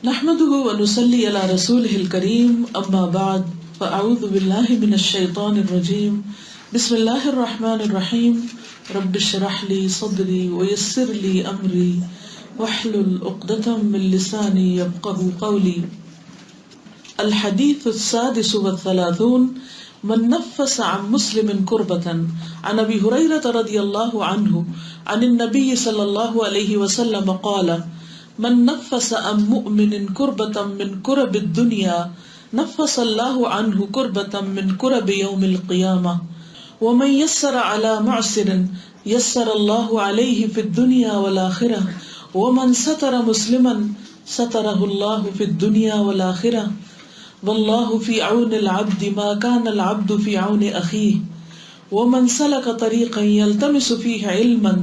نحمده ونصلي على رسوله الكريم اما بعد فاعوذ بالله من الشيطان الرجيم بسم الله الرحمن الرحيم رب اشرح لي صدري ويسر لي امري واحلل عقدة من لساني يفقهوا قولي. الحديث السادس والثلاثون من نفس عن مسلم كربة عن ابي هريرة رضي الله عنه عن النبي صلى الله عليه وسلم قال من نفس عن مؤمن كربة من كرب الدنيا نفس الله عنه كربة من كرب يوم القيامة ومن يسر على معسر يسر الله عليه في الدنيا والآخرة ومن ستر مسلما ستره الله في الدنيا والآخرة والله في عون العبد ما كان العبد في عون أخيه ومن سلك طريقا يلتمس فيه علما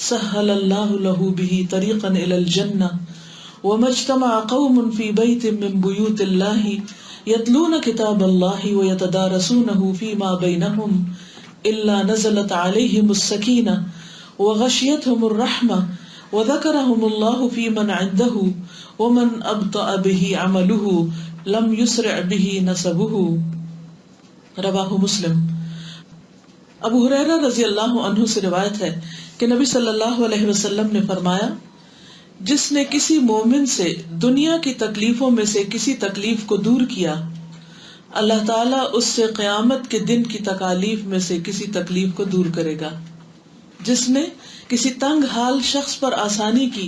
سهل الله له به طريقا إلى الجنة وما اجتمع قوم في بيت من بيوت الله يتلون كتاب الله ويتدارسونه فيما بينهم إلا نزلت عليهم السكينة وغشيتهم الرحمة وذكرهم الله في من عنده ومن أبطأ به عمله لم يسرع به نسبه. رواہ مسلم. ابو ہریرہ رضی اللہ عنہ سے روایت ہے کہ نبی صلی اللہ علیہ وسلم نے فرمایا جس نے کسی مومن سے دنیا کی تکلیفوں میں سے کسی تکلیف کو دور کیا اللہ تعالیٰ اس سے قیامت کے دن کی تکالیف میں سے کسی تکلیف کو دور کرے گا. جس نے کسی تنگ حال شخص پر آسانی کی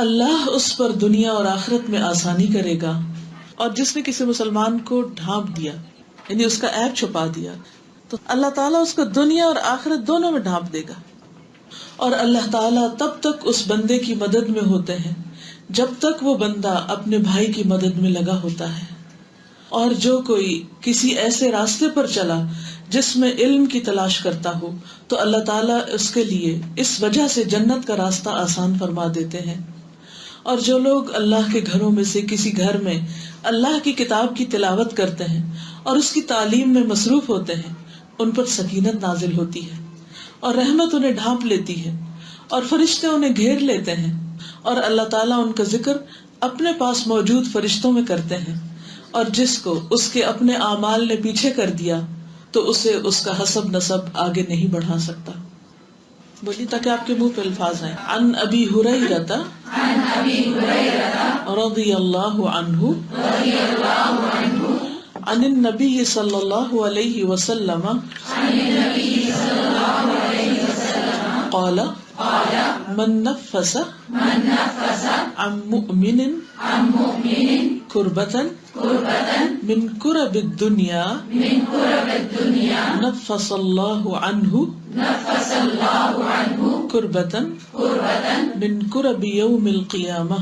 اللہ اس پر دنیا اور آخرت میں آسانی کرے گا. اور جس نے کسی مسلمان کو ڈھانپ دیا یعنی اس کا عیب چھپا دیا تو اللہ تعالیٰ اس کو دنیا اور آخرت دونوں میں ڈھانپ دے گا. اور اللہ تعالیٰ تب تک اس بندے کی مدد میں ہوتے ہیں جب تک وہ بندہ اپنے بھائی کی مدد میں لگا ہوتا ہے. اور جو کوئی کسی ایسے راستے پر چلا جس میں علم کی تلاش کرتا ہو تو اللہ تعالیٰ اس کے لیے اس وجہ سے جنت کا راستہ آسان فرما دیتے ہیں. اور جو لوگ اللہ کے گھروں میں سے کسی گھر میں اللہ کی کتاب کی تلاوت کرتے ہیں اور اس کی تعلیم میں مصروف ہوتے ہیں ان پر سکینت نازل ہوتی ہے اور رحمت انہیں ڈھانپ لیتی ہے اور فرشتے انہیں گھیر لیتے ہیں اور اللہ تعالیٰ ان کا ذکر اپنے پاس موجود فرشتوں میں کرتے ہیں. اور جس کو اس کے اپنے اعمال نے پیچھے کر دیا تو اسے اس کا حسب نسب آگے نہیں بڑھا سکتا. بولیے تاکہ آپ کے منہ پہ الفاظ ہیں. عن ابی ہریرہ رضی اللہ عنہ عن النبی صلی اللہ علیہ وسلم قال من نفس عن مؤمن كربة من كرب الدنيا نفس الله عنه كربة من كرب يوم القيامة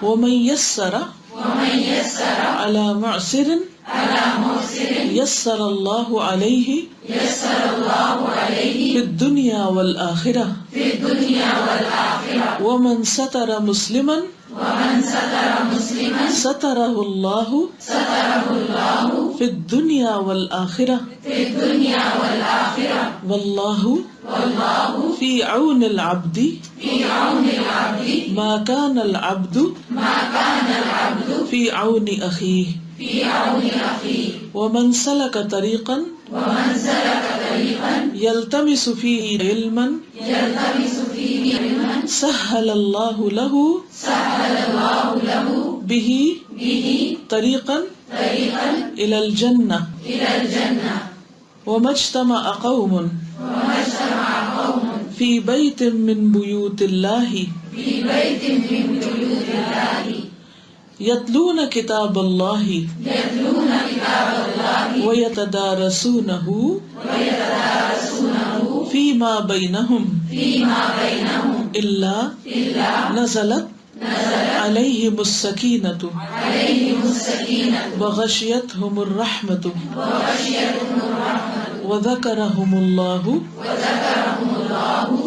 ومن يسر على معسر يسر الله عليه في الدنيا والآخرة ومن ستر مسلما ستره الله في الدنيا والآخرة والله في عون العبد ما كان العبد في عون أخيه ومن سلك طريقا يلتمس فيه علما سهل الله له به طريقا إلى الجنة وما اجتمع قوم في بيت من بيوت الله يتلون كتاب الله ويتدارسونه فيما بينهم إلا نزلت عليهم السكينة وغشيتهم الرحمة وذكرهم الله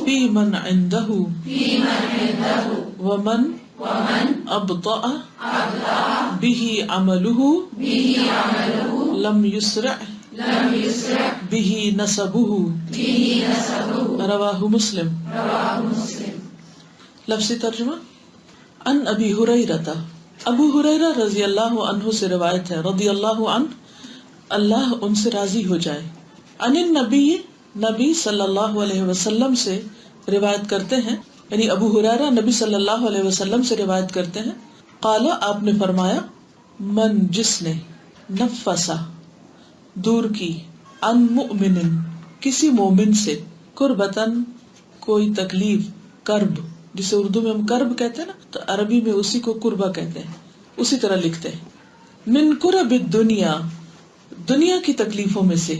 في من عنده ومن أبطأ به عمله لم يسرع به نسبه. رواہ مسلم. لفظی ترجمہ عن ابی ہریرہ، ابو ہریرہ رضی اللہ عنہ سے روایت ہے، رضی اللہ عنہ، اللہ ان سے راضی ہو جائے، عن النبی، نبی صلی اللہ علیہ وسلم سے روایت کرتے ہیں، یعنی ابو ہریرہ نبی صلی اللہ علیہ وسلم سے روایت کرتے ہیں، قال، آپ نے فرمایا، من، جس نے، نفسا، دور کی، ان مؤمن، کسی مومن سے، کربتن، کوئی تکلیف، کرب، جسے اردو میں ہم کرب کہتے ہیں نا، تو عربی میں اسی کو کربہ کہتے ہیں، اسی طرح لکھتے ہیں، من کرب الدنیا، دنیا کی تکلیفوں میں سے،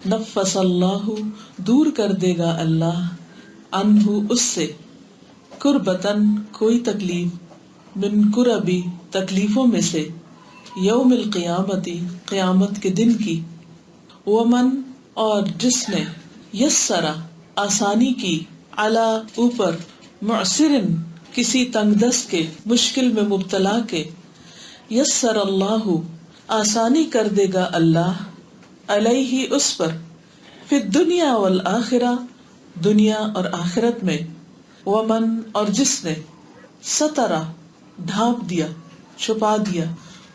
نفس اللہ، دور کر دے گا اللہ، عنہ، اس سے، کربتن، کوئی تکلیف، من کربی، تکلیفوں میں سے، یوم القیامتی، قیامت کے دن کی، ومن، اور جس نے، یسرا، آسانی کی، علی، اوپر، معسرن، کسی تنگ دست کے، مشکل میں مبتلا کے، یسر اللہ، آسانی کر دے گا اللہ، علیہ، اس پر، فی الدنیا والآخرہ، دنیا اور آخرت میں، ومن، اور جس نے، سترا، ڈھانپ دیا، چھپا دیا،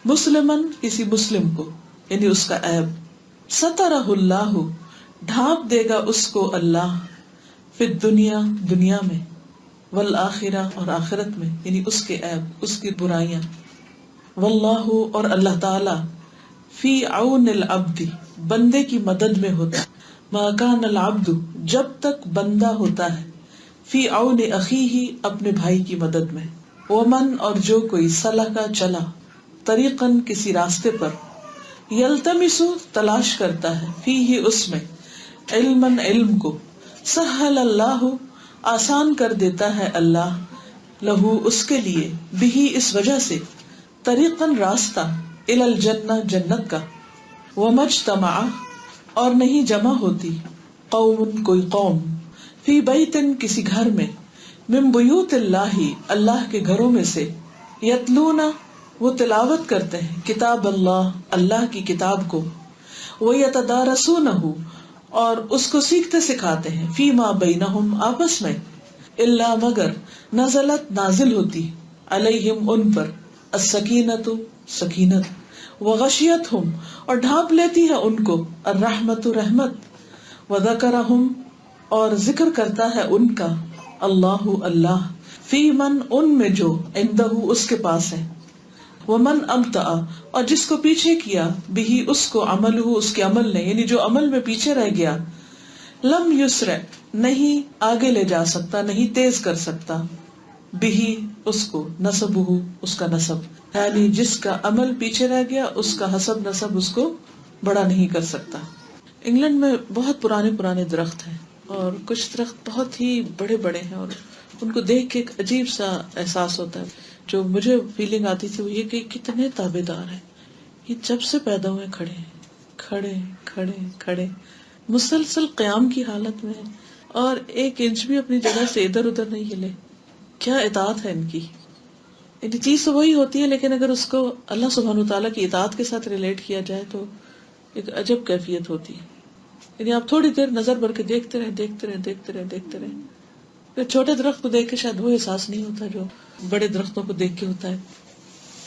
مسلمن، کسی مسلم کو، یعنی اس کا عیب، سترہ اللہ، ڈھانپ دے گا اس کو اللہ، فی الدنیا، دنیا میں، والآخرہ، اور آخرت میں، یعنی اس کے عیب، اس کی برائیاں، واللہ، اور اللہ تعالی، فی عون العبد، بندے کی مدد میں ہوتا ہے، ما کان العبد، جب تک بندہ ہوتا ہے، فی عون اخیہ، اپنے بھائی کی مدد میں، ومن، اور جو کوئی، سلکا، چلا، طریقاً، کسی راستے پر، یلتمس، تلاش کرتا ہے، فیہ، اس میں، علماً، علم کو، سہل اللہ، آسان کر دیتا ہے اللہ، لہو، اس کے لیے، بہی، اس وجہ سے، طریقاً، راستہ، الی الجنہ، جنت کا، ومجتمع، اور نہیں جمع ہوتی، قوم، کوئی قوم، فی بیتن، کسی گھر میں، من بیوت اللہ، اللہ کے گھروں میں سے، یتلون، وہ تلاوت کرتے ہیں، کتاب اللہ، اللہ کی کتاب کو، ویتدارسونہ، اور اس کو سیکھتے سکھاتے ہیں، فیما بینہم، آپس میں، الا، مگر، نزلت، نازل ہوتی، علیہم، ان پر، السکینۃ، سکینت، وغشیتہم، اور ڈھانپ لیتی ہے ان کو، الرحمت، رحمت، وذکرہم، اور ذکر کرتا ہے ان کا، اللہ، اللہ، فی من، ان میں جو، عندہ، اس کے پاس ہے، ومن ابطأ، اور جس کو پیچھے کیا، بھی، اس کو، عملہ، اس کے عمل نے، یعنی جو عمل میں پیچھے رہ گیا، لم یسرع، نہیں آگے لے جا سکتا، نہیں تیز کر سکتا، بھی، اس کو، نسبہ، اس کا نسب، یعنی جس کا عمل پیچھے رہ گیا، اس کا حسب، نسب، اس کو بڑا نہیں کر سکتا۔ انگلینڈ میں بہت پرانے پرانے درخت ہیں، اور کچھ درخت بہت ہی بڑے بڑے ہیں، اور ان کو دیکھ کے ایک عجیب سا احساس ہوتا ہے۔ جو مجھے فیلنگ آتی تھی وہ یہ کہ کتنے تابع دار ہیں، یہ جب سے پیدا ہوئے کھڑے کھڑے کھڑے کھڑے، مسلسل قیام کی حالت میں، اور ایک انچ بھی اپنی جگہ سے ادھر ادھر نہیں ہلے۔ کیا اطاعت ہے ان کی، یعنی چیز تو وہی ہوتی ہے، لیکن اگر اس کو اللہ سبحانہ وتعالیٰ کی اطاعت کے ساتھ ریلیٹ کیا جائے تو ایک عجب کیفیت ہوتی ہے۔ یعنی آپ تھوڑی دیر نظر بھر کے دیکھتے رہیں، دیکھتے رہیں، دیکھتے رہیں، دیکھتے رہیں، پھر چھوٹے درخت کو دیکھ کے شاید وہ احساس نہیں ہوتا جو بڑے درختوں کو دیکھ کے ہوتا ہے،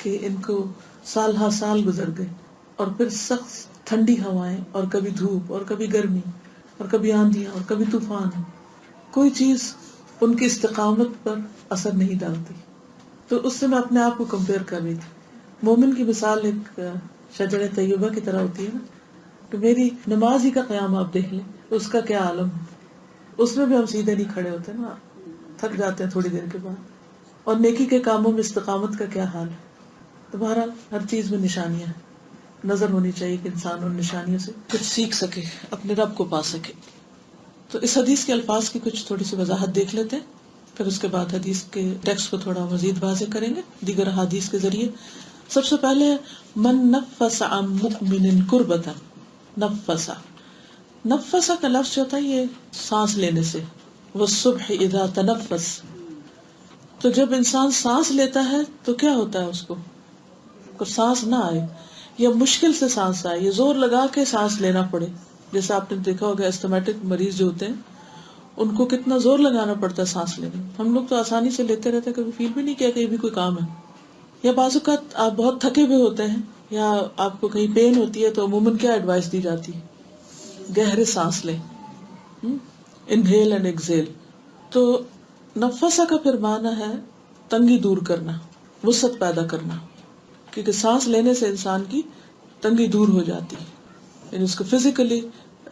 کہ ان کو سال ہا سال گزر گئے، اور پھر سخت ٹھنڈی ہوائیں، اور کبھی دھوپ، اور کبھی گرمی، اور کبھی آندیاں، اور کبھی طوفان، کوئی چیز ان کی استقامت پر اثر نہیں ڈالتی۔ تو اس سے میں اپنے آپ کو کمپیئر کر رہی تھی۔ مومن کی مثال ایک شجر طیبہ کی طرح ہوتی ہے نا، تو میری نماز ہی کا قیام آپ دیکھ لیں، اس کا کیا عالم ہے، اس میں بھی ہم سیدھے نہیں کھڑے ہوتے نا، تھک جاتے ہیں تھوڑی دیر کے بعد۔ اور نیکی کے کاموں میں استقامت کا کیا حال ہے۔ تو بہرحال ہر چیز میں نشانیاں ہیں، نظر ہونی چاہیے کہ انسان ان نشانیوں سے کچھ سیکھ سکے، اپنے رب کو پا سکے۔ تو اس حدیث کے الفاظ کی کچھ تھوڑی سی وضاحت دیکھ لیتے ہیں، پھر اس کے بعد حدیث کے ٹیکسٹ کو تھوڑا مزید واضح کریں گے دیگر حدیث کے ذریعے۔ سب سے پہلے من نفس عن مؤمن کربۃ، نفس، نفس کا لفظ جو ہوتا ہے یہ سانس لینے سے، والصبح اذا تنفس، تو جب انسان سانس لیتا ہے تو کیا ہوتا ہے، اس کو سانس نہ آئے، یا مشکل سے سانس آئے، یا زور لگا کے سانس لینا پڑے، جیسے آپ نے دیکھا ہوگا استھمیٹک مریض جو ہوتے ہیں ان کو کتنا زور لگانا پڑتا ہے سانس لینے میں. ہم لوگ تو آسانی سے لیتے رہتے ہیں, کبھی فیل بھی نہیں کیا کہ یہ بھی کوئی کام ہے. یا بعض اوقات آپ بہت تھکے ہوئے ہوتے ہیں یا آپ کو کہیں پین ہوتی ہے تو عموماً کیا ایڈوائس دی جاتی ہے؟ گہرے سانس لیں, انہیل اینڈ ایکزیل. تو نفسہ کا پھر معنی ہے تنگی دور کرنا, وسعت پیدا کرنا, کیونکہ سانس لینے سے انسان کی تنگی دور ہو جاتی ہے, یعنی اس کو فزیکلی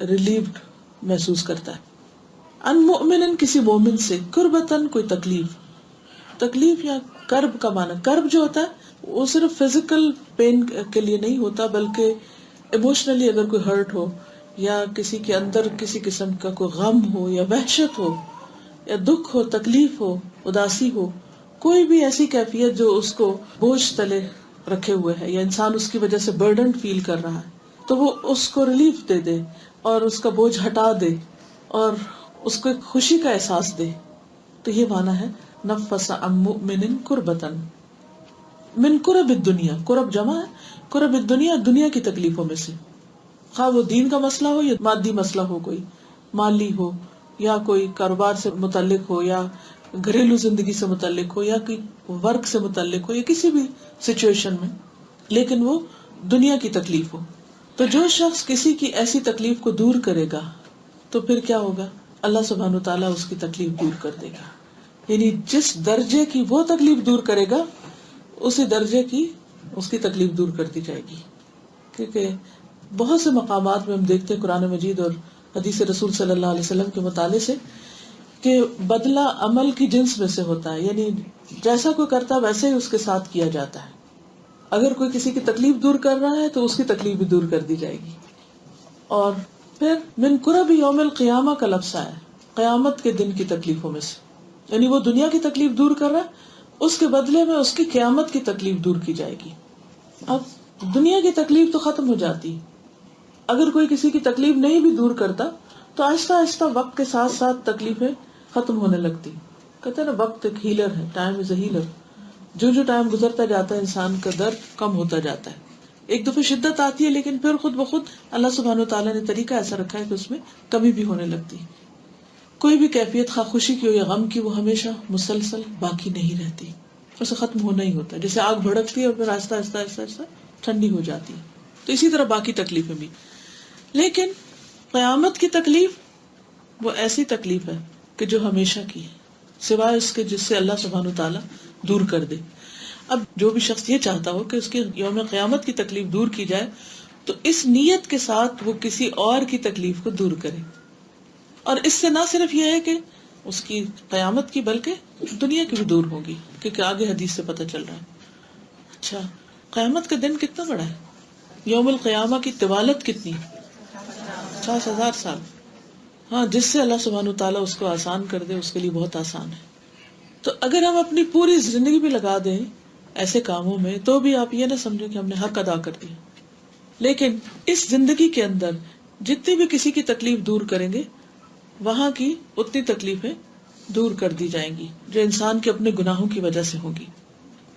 ریلیوڈ محسوس کرتا ہے. ان مؤمن, کسی مومن سے, کربتن, کوئی تکلیف. تکلیف یا کرب کا معنی, کرب جو ہوتا ہے وہ صرف فزیکل پین کے لیے نہیں ہوتا, بلکہ ایموشنلی اگر کوئی ہرٹ ہو یا کسی کے اندر کسی قسم کا کوئی غم ہو یا وحشت ہو یا دکھ ہو, تکلیف ہو, اداسی ہو, کوئی بھی ایسی کیفیت جو اس کو بوجھ تلے رکھے ہوئے ہے یا انسان اس کی وجہ سے برڈن فیل کر رہا ہے, تو وہ اس کو ریلیف دے دے اور اس کا بوجھ ہٹا دے اور اس کو ایک خوشی کا احساس دے. تو یہ معنی ہے نفس عن مؤمن کربتن. من کرب الدنیا, کرب جمع ہے, کرب الدنیا, دنیا کی تکلیفوں میں سے, خواہ وہ دین کا مسئلہ ہو یا مادی مسئلہ ہو, کوئی مالی ہو یا کوئی کاروبار سے متعلق ہو یا گھریلو زندگی سے متعلق ہو یا کوئی ورک سے متعلق ہو یا کسی بھی سچویشن میں, لیکن وہ دنیا کی تکلیف ہو. تو جو شخص کسی کی ایسی تکلیف کو دور کرے گا تو پھر کیا ہوگا, اللہ سبحانہ وتعالیٰ اس کی تکلیف دور کر دے گا. یعنی جس درجے کی وہ تکلیف دور کرے گا اسی درجے کی اس کی تکلیف دور کر دی جائے گی. کیونکہ بہت سے مقامات میں ہم دیکھتے ہیں قرآن مجید اور حدیث رسول صلی اللہ علیہ وسلم کے مطالعے سے کہ بدلہ عمل کی جنس میں سے ہوتا ہے, یعنی جیسا کوئی کرتا ہے ویسے ہی اس کے ساتھ کیا جاتا ہے. اگر کوئی کسی کی تکلیف دور کر رہا ہے تو اس کی تکلیف بھی دور کر دی جائے گی. اور پھر من کرب یوم القیامہ کا لفظ ہے, قیامت کے دن کی تکلیفوں میں سے, یعنی وہ دنیا کی تکلیف دور کر رہا ہے, اس کے بدلے میں اس کی قیامت کی تکلیف دور کی جائے گی. اب دنیا کی تکلیف تو ختم ہو جاتی, اگر کوئی کسی کی تکلیف نہیں بھی دور کرتا تو آہستہ آہستہ وقت کے ساتھ ساتھ تکلیفیں ختم ہونے لگتی. کہتے ہیں نا وقت ایک ہیلر ہے, ٹائم از اے ہیلر. جو ٹائم گزرتا جاتا ہے انسان کا درد کم ہوتا جاتا ہے. ایک دفعہ شدت آتی ہے لیکن پھر خود بخود اللہ سبحانہ وتعالیٰ نے طریقہ ایسا رکھا ہے کہ اس میں کمی بھی ہونے لگتی. کوئی بھی کیفیت خواہ خوشی کی ہو یا غم کی, وہ ہمیشہ مسلسل باقی نہیں رہتی, اسے ختم ہونا ہی ہوتا ہے. جیسے آگ بھڑکتی ہے اور پھر آہستہ آہستہ آہستہ آہستہ ٹھنڈی ہو جاتی ہے, تو اسی طرح باقی تکلیفیں بھی. لیکن قیامت کی تکلیف وہ ایسی تکلیف ہے کہ جو ہمیشہ کی ہے, سوائے اس کے جس سے اللہ سبحانہ وتعالیٰ دور کر دے. اب جو بھی شخص یہ چاہتا ہو کہ اس کی یوم قیامت کی تکلیف دور کی جائے تو اس نیت کے ساتھ وہ کسی اور کی تکلیف کو دور کرے. اور اس سے نہ صرف یہ ہے کہ اس کی قیامت کی بلکہ دنیا کی بھی دور ہوگی, کیونکہ آگے حدیث سے پتہ چل رہا ہے. اچھا, قیامت کا دن کتنا بڑا ہے, یوم القیامہ کی طوالت کتنی, 50,000 سال. ہاں, جس سے اللہ سبحانہ تعالیٰ اس کو آسان کر دے اس کے لیے بہت آسان ہے. تو اگر ہم اپنی پوری زندگی بھی لگا دیں ایسے کاموں میں تو بھی آپ یہ نہ سمجھیں کہ ہم نے حق ادا کر دیا. لیکن اس زندگی کے اندر جتنی بھی کسی کی تکلیف دور کریں گے وہاں کی اتنی تکلیفیں دور کر دی جائیں گی جو انسان کے اپنے گناہوں کی وجہ سے ہوگی.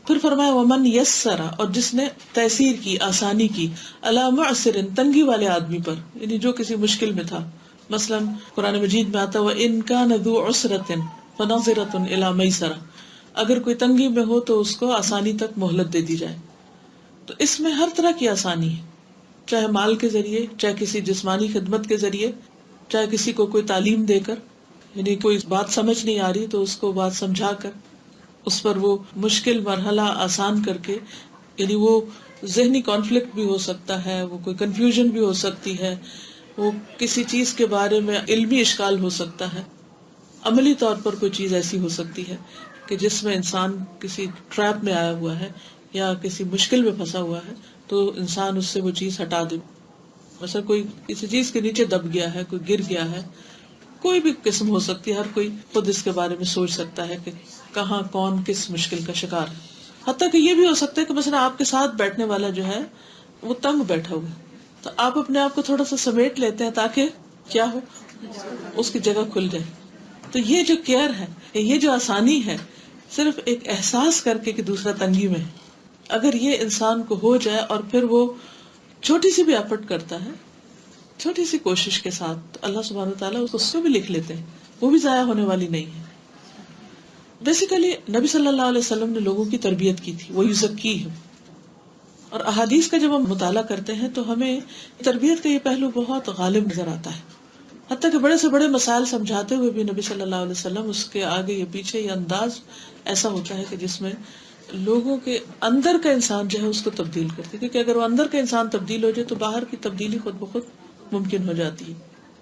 پھر فرمایا ومن یسر, اور جس نے تیسیر کی, آسانی کی, علی معسر, تنگی والے آدمی پر, یعنی جو کسی مشکل میں تھا. مثلا قرآن مجید میں آتا وَإِن كَانَ ذُو عُسْرَةٍ فَنَظِرَةٌ إِلَى مَيْسَرَةٍ, اگر کوئی تنگی میں ہو تو اس کو آسانی تک مہلت دے دی جائے. تو اس میں ہر طرح کی آسانی ہے, چاہے مال کے ذریعے, چاہے کسی جسمانی خدمت کے ذریعے, چاہے کسی کو کوئی تعلیم دے کر, یعنی کوئی بات سمجھ نہیں آ رہی تو اس کو بات سمجھا کر اس پر وہ مشکل مرحلہ آسان کر کے, یعنی وہ ذہنی کانفلکٹ بھی ہو سکتا ہے, وہ کوئی کنفیوژن بھی ہو سکتی ہے, وہ کسی چیز کے بارے میں علمی اشکال ہو سکتا ہے, عملی طور پر کوئی چیز ایسی ہو سکتی ہے کہ جس میں انسان کسی ٹریپ میں آیا ہوا ہے یا کسی مشکل میں پھنسا ہوا ہے تو انسان اس سے وہ چیز ہٹا دے. مثلا کوئی کسی چیز کے نیچے دب گیا ہے, کوئی گر گیا ہے, کوئی بھی قسم ہو سکتی ہے, ہر کوئی خود اس کے بارے میں سوچ سکتا ہے کہ کہاں کون کس مشکل کا شکار ہے. حتیٰ کہ یہ بھی ہو سکتا ہے کہ مثلا آپ کے ساتھ بیٹھنے والا جو ہے وہ تنگ بیٹھا ہوا ہے تو آپ اپنے آپ کو تھوڑا سا سمیٹ لیتے ہیں تاکہ کیا ہو, اس کی جگہ کھل جائے. تو یہ جو کیئر ہے, یہ جو آسانی ہے, صرف ایک احساس کر کے کہ دوسرا تنگی میں ہے, اگر یہ انسان کو ہو جائے اور پھر وہ چھوٹی سی بھی ایفرٹ کرتا ہے, چھوٹی سی کوشش کے ساتھ, اللہ سبحانہ وتعالیٰ اس کو بھی لکھ لیتے ہیں, وہ بھی ضائع ہونے والی نہیں ہے. بیسیکلی نبی صلی اللہ علیہ وسلم نے لوگوں کی تربیت کی تھی، وہ یزکیہم. اور احادیث کا جب ہم مطالعہ کرتے ہیں تو ہمیں تربیت کا یہ پہلو بہت غالب نظر آتا ہے. حتیٰ کہ بڑے سے بڑے مسائل سمجھاتے ہوئے بھی نبی صلی اللہ علیہ وسلم اس کے آگے یا پیچھے یہ انداز ایسا ہوتا ہے کہ جس میں لوگوں کے اندر کا انسان جو ہے اس کو تبدیل کرتے، کیونکہ اگر وہ اندر کا انسان تبدیل ہو جائے تو باہر کی تبدیلی خود بخود ممکن ہو جاتی ہے.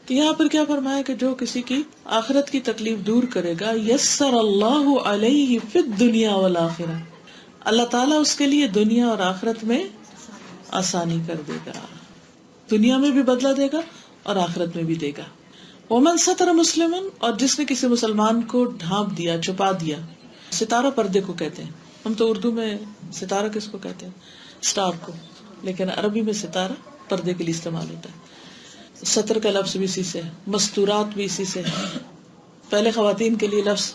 تو یہاں پر کیا فرمایا کہ جو کسی کی آخرت کی تکلیف دور کرے گا، یسر اللہ علیہ فی الدنیا والآخرہ، اللہ تعالیٰ اس کے لیے دنیا اور آخرت میں آسانی کر دے گا. دنیا میں بھی بدلہ دے گا اور آخرت میں بھی دے گا. ومن ستر مسلمن، اور جس نے کسی مسلمان کو ڈھانپ دیا، چھپا دیا. ستارہ پردے کو کہتے ہیں. ہم تو اردو میں ستارہ کس کو کہتے ہیں؟ سٹار کو، لیکن عربی میں ستارہ پردے کے لیے استعمال ہوتا ہے. ستر کا لفظ بھی اسی سے ہے، مستورات بھی اسی سے ہے. پہلے خواتین کے لیے لفظ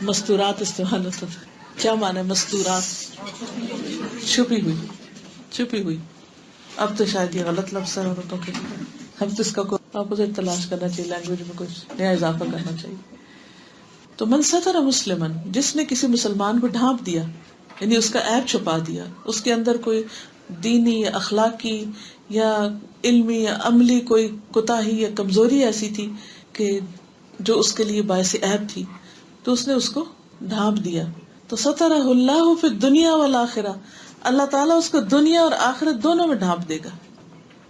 مستورات استعمال ہوتا تھا. کیا معنی ہے مستورات؟ چھپی ہوئی، چھپی ہوئی. اب تو شاید یہ غلط لفظ ہے عورتوں کے لیے. ہم تو اس کا کوئی اپوزٹ تلاش کرنا چاہیے، لینگویج میں کچھ نیا اضافہ کرنا چاہیے. تو من ستر مسلمن، جس نے کسی مسلمان کو ڈھانپ دیا، یعنی اس کا عیب چھپا دیا، اس کے اندر کوئی دینی یا اخلاقی یا علمی یا عملی کوئی کوتاہی یا کمزوری ایسی تھی کہ جو اس کے لیے باعث عیب تھی، تو اس نے اس کو ڈھانپ دیا. تو سترہ اللہ فی الدنیا والآخرہ، اللہ تعالیٰ اس کو دنیا اور آخرت دونوں میں ڈھانپ دے گا.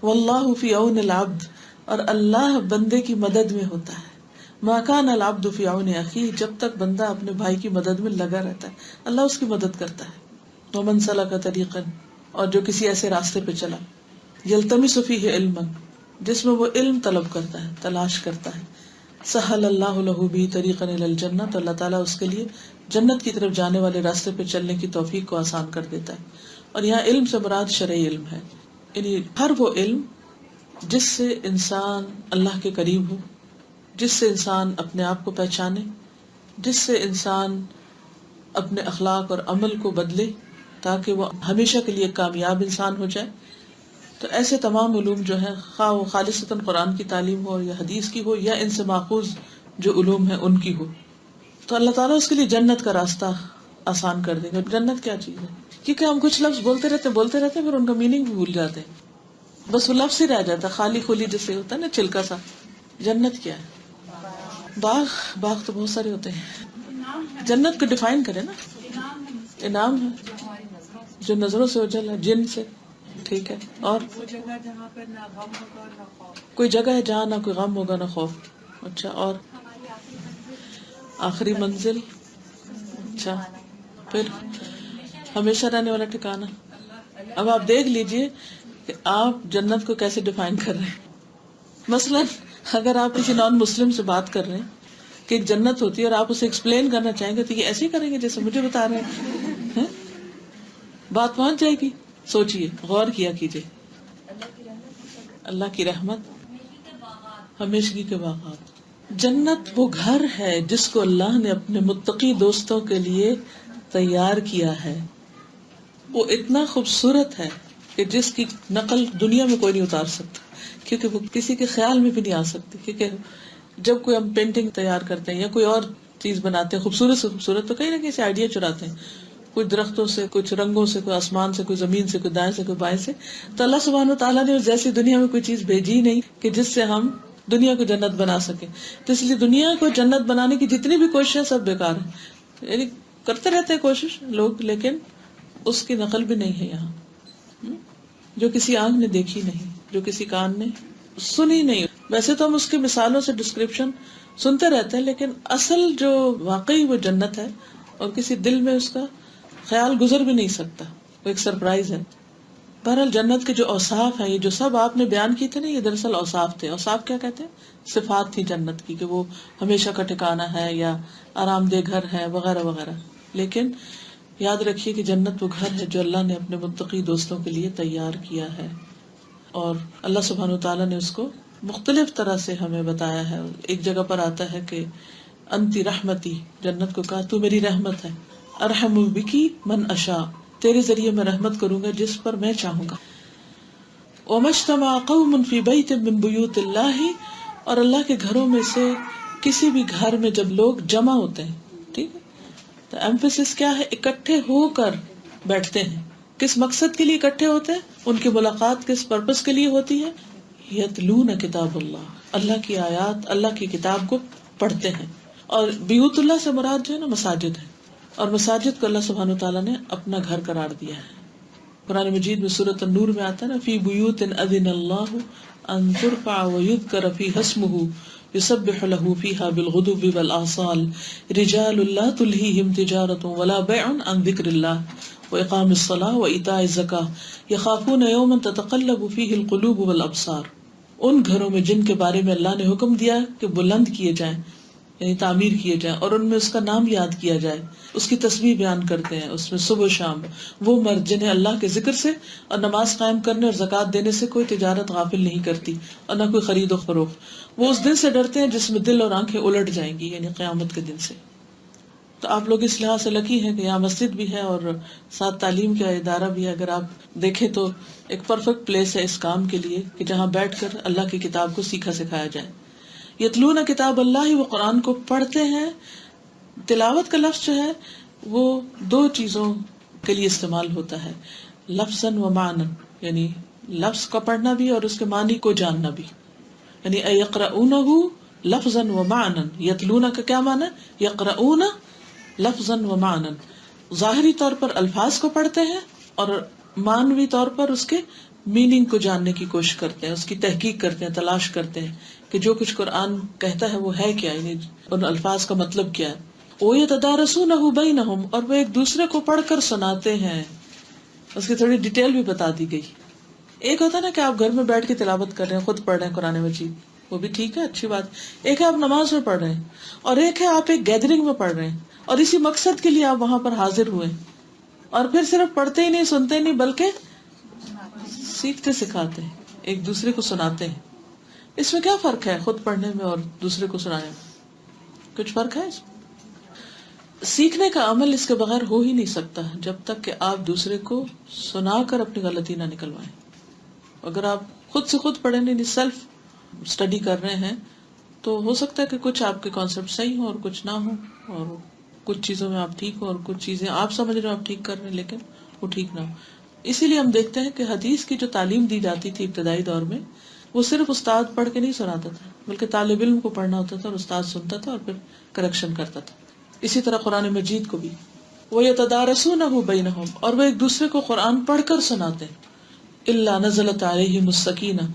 واللہ فی عون العبد، اور اللہ بندے کی مدد میں ہوتا ہے. ما کان العبد فی عون اخیہ، جب تک بندہ اپنے بھائی کی مدد میں لگا رہتا ہے اللہ اس کی مدد کرتا ہے. ومن سلک طریقا، اور جو کسی ایسے راستے پہ چلا، یلتمس فیہ علما، جس میں وہ علم طلب کرتا ہے، تلاش کرتا ہے، سہل اللہ لہ بہ طریقا الی الجنہ، تو اللہ تعالیٰ اس کے لیے جنت کی طرف جانے والے راستے پہ چلنے کی توفیق کو آسان کر دیتا ہے. اور یہاں علم سے مراد شرعی علم ہے، یعنی ہر وہ علم جس سے انسان اللہ کے قریب ہو، جس سے انسان اپنے آپ کو پہچانے، جس سے انسان اپنے اخلاق اور عمل کو بدلے تاکہ وہ ہمیشہ کے لیے کامیاب انسان ہو جائے. تو ایسے تمام علوم جو ہیں، خواہ وہ خالصتاً قرآن کی تعلیم ہو یا حدیث کی ہو یا ان سے ماخوذ جو علوم ہیں ان کی ہو، تو اللہ تعالیٰ اس کے لیے جنت کا راستہ آسان کر دے گا. جنت کیا چیز ہے؟ کیونکہ ہم کچھ لفظ بولتے رہتے پھر ان کا میننگ بھی بھول جاتے ہیں، بس وہ لفظ ہی رہ جاتا ہے، خالی خلی جیسے ہوتا ہے نا چلکا سا. جنت کیا ہے؟ باغ تو بہت سارے ہوتے ہیں. جنت کو ڈیفائن کرے نا. انعام ہے جو نظروں سے اوجھل ہے، جن سے، ٹھیک ہے. اور کوئی جگہ ہے جہاں نہ کوئی غم ہوگا نہ خوف. اچھا. اور آخری منزل. اچھا. پھر ہمیشہ رہنے والا ٹھکانہ. اب آپ دیکھ لیجئے کہ آپ جنت کو کیسے ڈیفائن کر رہے ہیں. مثلا اگر آپ کسی نان مسلم سے بات کر رہے ہیں کہ ایک جنت ہوتی ہے اور آپ اسے ایکسپلین کرنا چاہیں گے تو یہ ایسے ہی کریں گے جیسے مجھے بتا رہے ہیں. بات پہنچ جائے گی. سوچئے، غور کیا کیجئے. اللہ کی رحمت، ہمیشگی کے باغات. جنت وہ گھر ہے جس کو اللہ نے اپنے متقی دوستوں کے لیے تیار کیا ہے. وہ اتنا خوبصورت ہے کہ جس کی نقل دنیا میں کوئی نہیں اتار سکتا، کیونکہ وہ کسی کے خیال میں بھی نہیں آ سکتی. کیونکہ جب کوئی ہم پینٹنگ تیار کرتے ہیں یا کوئی اور چیز بناتے ہیں خوبصورت سے خوبصورت، تو کہیں نہ کہیں سے آئیڈیا چراتے ہیں، کچھ درختوں سے، کچھ رنگوں سے، کوئی آسمان سے، کوئی زمین سے، کوئی دائیں سے، کوئی بائیں سے. تو اللہ سبحانہ و تعالیٰ نے جیسی دنیا میں کوئی چیز بھیجی نہیں کہ جس سے ہم دنیا کو جنت بنا سکیں. تو اس لیے دنیا کو جنت بنانے کی جتنی بھی کوششیں سب بیکار ہیں. یعنی کرتے رہتے ہیں کوشش لوگ، لیکن اس کی نقل بھی نہیں ہے یہاں، جو کسی آنکھ نے دیکھی نہیں، جو کسی کان نے سنی نہیں. ویسے تو ہم اس کی مثالوں سے ڈسکرپشن سنتے رہتے ہیں، لیکن اصل جو واقعی وہ جنت ہے اور کسی دل میں اس کا خیال گزر بھی نہیں سکتا، وہ ایک سرپرائز ہے. بہرحال جنت کے جو اوصاف ہیں، یہ جو سب آپ نے بیان کی تھے نا، یہ دراصل اوصاف تھے. اوصاف کیا کہتے ہیں؟ صفات تھی جنت کی، کہ وہ ہمیشہ کا ٹھکانہ ہے یا آرام دہ گھر ہے وغیرہ وغیرہ. لیکن یاد رکھیے کہ جنت وہ گھر ہے جو اللہ نے اپنے متقی دوستوں کے لیے تیار کیا ہے، اور اللہ سبحانہ وتعالیٰ نے اس کو مختلف طرح سے ہمیں بتایا ہے. ایک جگہ پر آتا ہے کہ انتی رحمتی، جنت کو کہا تو میری رحمت ہے. ارحم بکی من اشاء، تیرے ذریعے میں رحمت کروں گا جس پر میں چاہوں گا. وَمَا اجْتَمَعَ قَوْمٌ فِي بَيْتٍ مِّن بُيُوتِ اللَّهِ، اور اللہ کے گھروں میں سے کسی بھی گھر میں جب لوگ جمع ہوتے ہیں، ٹھیک ہے، تو ایمفیسس کیا ہے؟ اکٹھے ہو کر بیٹھتے ہیں. کس مقصد کے لیے اکٹھے ہوتے ہیں؟ ان کی ملاقات کس پرپس کے لیے ہوتی ہے؟ یتلون کتاب اللہ، اللہ کی آیات، اللہ کی کتاب کو پڑھتے ہیں. اور بیوت اللہ سے مراد جو ہے نا مساجد ہے، اور مساجد کو اللہ سبحانہ وتعالیٰ نے اپنا گھر قرار دیا ہے. قرآن مجید میں سورۃ النور میں آتا ہے نا، فی بیوت اذن اللہ ان ترفع ویذکر فیہا اسمہ یسبح له فیہا بالغدو والآصال رجال لا تلہیہم تجارۃ ولا بیع عن ذکر اللہ واقام الصلاۃ وایتاء الزکاۃ یخافون یوما تتقلب فیہ القلوب والابصار. ان گھروں میں جن کے بارے میں اللہ نے حکم دیا کہ بلند کیے جائیں، یعنی تعمیر کیے جائیں، اور ان میں اس کا نام یاد کیا جائے، اس کی تسبیح بیان کرتے ہیں اس میں صبح و شام. وہ مرد جنہیں اللہ کے ذکر سے اور نماز قائم کرنے اور زکوٰۃ دینے سے کوئی تجارت غافل نہیں کرتی اور نہ کوئی خرید و فروخت. وہ اس دن سے ڈرتے ہیں جس میں دل اور آنکھیں الٹ جائیں گی، یعنی قیامت کے دن سے. تو آپ لوگ اس لحاظ سے لکی ہیں کہ یہاں مسجد بھی ہے اور ساتھ تعلیم کا ادارہ بھی ہے. اگر آپ دیکھیں تو ایک پرفیکٹ پلیس ہے اس کام کے لیے کہ جہاں بیٹھ کر اللہ کی کتاب کو سیکھا سکھایا جائے. یتلون کتاب اللہ، وہ قرآن کو پڑھتے ہیں. تلاوت کا لفظ جو ہے وہ دو چیزوں کے لیے استعمال ہوتا ہے، لفظاً و معنی، یعنی لفظ کا پڑھنا بھی اور اس کے معنی کو جاننا بھی. یعنی یقرؤونہ لفظاً و معنی. یتلون کا کیا معنی ہے؟ یقرؤون لفظاً و معنی، ظاہری طور پر الفاظ کو پڑھتے ہیں اور معنوی طور پر اس کے میننگ کو جاننے کی کوشش کرتے ہیں، اس کی تحقیق کرتے ہیں، تلاش کرتے ہیں کہ جو کچھ قرآن کہتا ہے وہ ہے کیا، یعنی ان الفاظ کا مطلب کیا ہے. وَيَتَدَارَسُونَهُ بَيْنَهُمْ، اور وہ ایک دوسرے کو پڑھ کر سناتے ہیں. اس کی تھوڑی ڈیٹیل بھی بتا دی گئی. ایک ہوتا ہے نا کہ آپ گھر میں بیٹھ کے تلاوت کر رہے ہیں، خود پڑھ رہے ہیں قرآن مجید، وہ بھی ٹھیک ہے، اچھی بات. ایک ہے آپ نماز میں پڑھ رہے ہیں، اور ایک ہے آپ ایک گیدرنگ میں پڑھ رہے ہیں اور اسی مقصد کے لیے آپ وہاں پر حاضر ہوئے، اور پھر صرف پڑھتے ہی نہیں، سنتے ہی نہیں، بلکہ سیکھتے سکھاتے ہیں، ایک دوسرے کو سناتے ہیں. اس میں کیا فرق ہے خود پڑھنے میں اور دوسرے کو سنانے میں؟ کچھ فرق ہے اس میں؟ سیکھنے کا عمل اس کے بغیر ہو ہی نہیں سکتا جب تک کہ آپ دوسرے کو سنا کر اپنی غلطی نہ نکلوائیں. اگر آپ خود سے خود پڑھیں، نہیں سیلف اسٹڈی کر رہے ہیں، تو ہو سکتا ہے کہ کچھ آپ کے کانسیپٹ صحیح ہوں اور کچھ نہ ہوں، اور کچھ چیزوں میں آپ ٹھیک ہوں اور کچھ چیزیں آپ سمجھ رہے ہو آپ ٹھیک کر رہے ہیں لیکن وہ ٹھیک نہ ہو. اسی لیے ہم دیکھتے ہیں کہ حدیث کی جو تعلیم دی جاتی تھی ابتدائی دور میں، وہ صرف استاد پڑھ کے نہیں سناتا تھا، بلکہ طالب علم کو پڑھنا ہوتا تھا اور استاد سنتا تھا اور پھر کریکشن کرتا تھا. اسی طرح قرآن مجید کو بھی وَيَتَدَارَسُونَهُ بَيْنَهُمْ، اور وہ ایک دوسرے کو قرآن پڑھ کر سناتے ہیں. إِلَّا نَزَلَتْ عَلَيْهِمُ السَّكِينَةُ،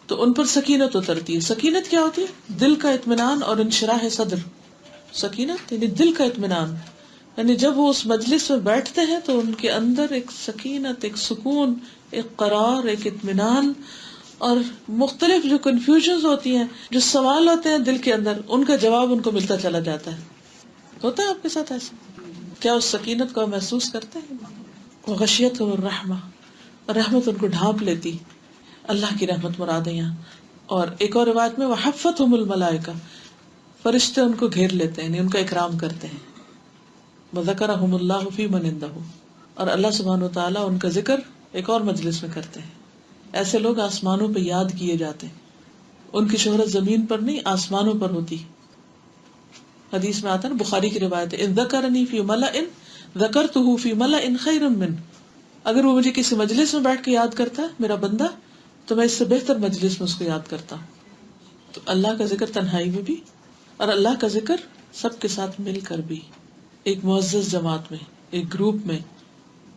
تو ان پر سکینت اترتی ہے. سکینت کیا ہوتی ہے؟ دل کا اطمینان اور انشراح صدر. سکینت یعنی دل کا اطمینان، یعنی جب وہ اس مجلس میں بیٹھتے ہیں تو ان کے اندر ایک سکینت، ایک سکون، ایک قرار، ایک اطمینان، اور مختلف جو کنفیوژنز ہوتی ہیں، جو سوال ہوتے ہیں دل کے اندر، ان کا جواب ان کو ملتا چلا جاتا ہے. ہوتا ہے آپ کے ساتھ ایسا؟ کیا اس سکینت کو محسوس کرتے ہیں؟ وغشیتہم الرحمہ، رحمت ان کو ڈھانپ لیتی. اللہ کی رحمت مراد ہے یہاں. اور ایک اور روایت میں وحفتہم الملائکہ، فرشتے ان کو گھیر لیتے ہیں، یعنی ان کا اکرام کرتے ہیں. وذکرہم اللہ فی من عندہ، اور اللہ سبحانہ وتعالیٰ ان کا ذکر ایک اور مجلس میں کرتے ہیں. ایسے لوگ آسمانوں پہ یاد کیے جاتے ہیں، ان کی شہرت زمین پر نہیں آسمانوں پر ہوتی. حدیث میں آتا ہے نا، بخاری کی روایت ہے، اذ ذکرنی فی ملأ ذکرتہ فی ملأ خیر من، اگر وہ مجھے کسی مجلس میں بیٹھ کے یاد کرتا ہے میرا بندہ، تو میں اس سے بہتر مجلس میں اس کو یاد کرتا ہوں. تو اللہ کا ذکر تنہائی میں بھی اور اللہ کا ذکر سب کے ساتھ مل کر بھی، ایک معزز جماعت میں، ایک گروپ میں،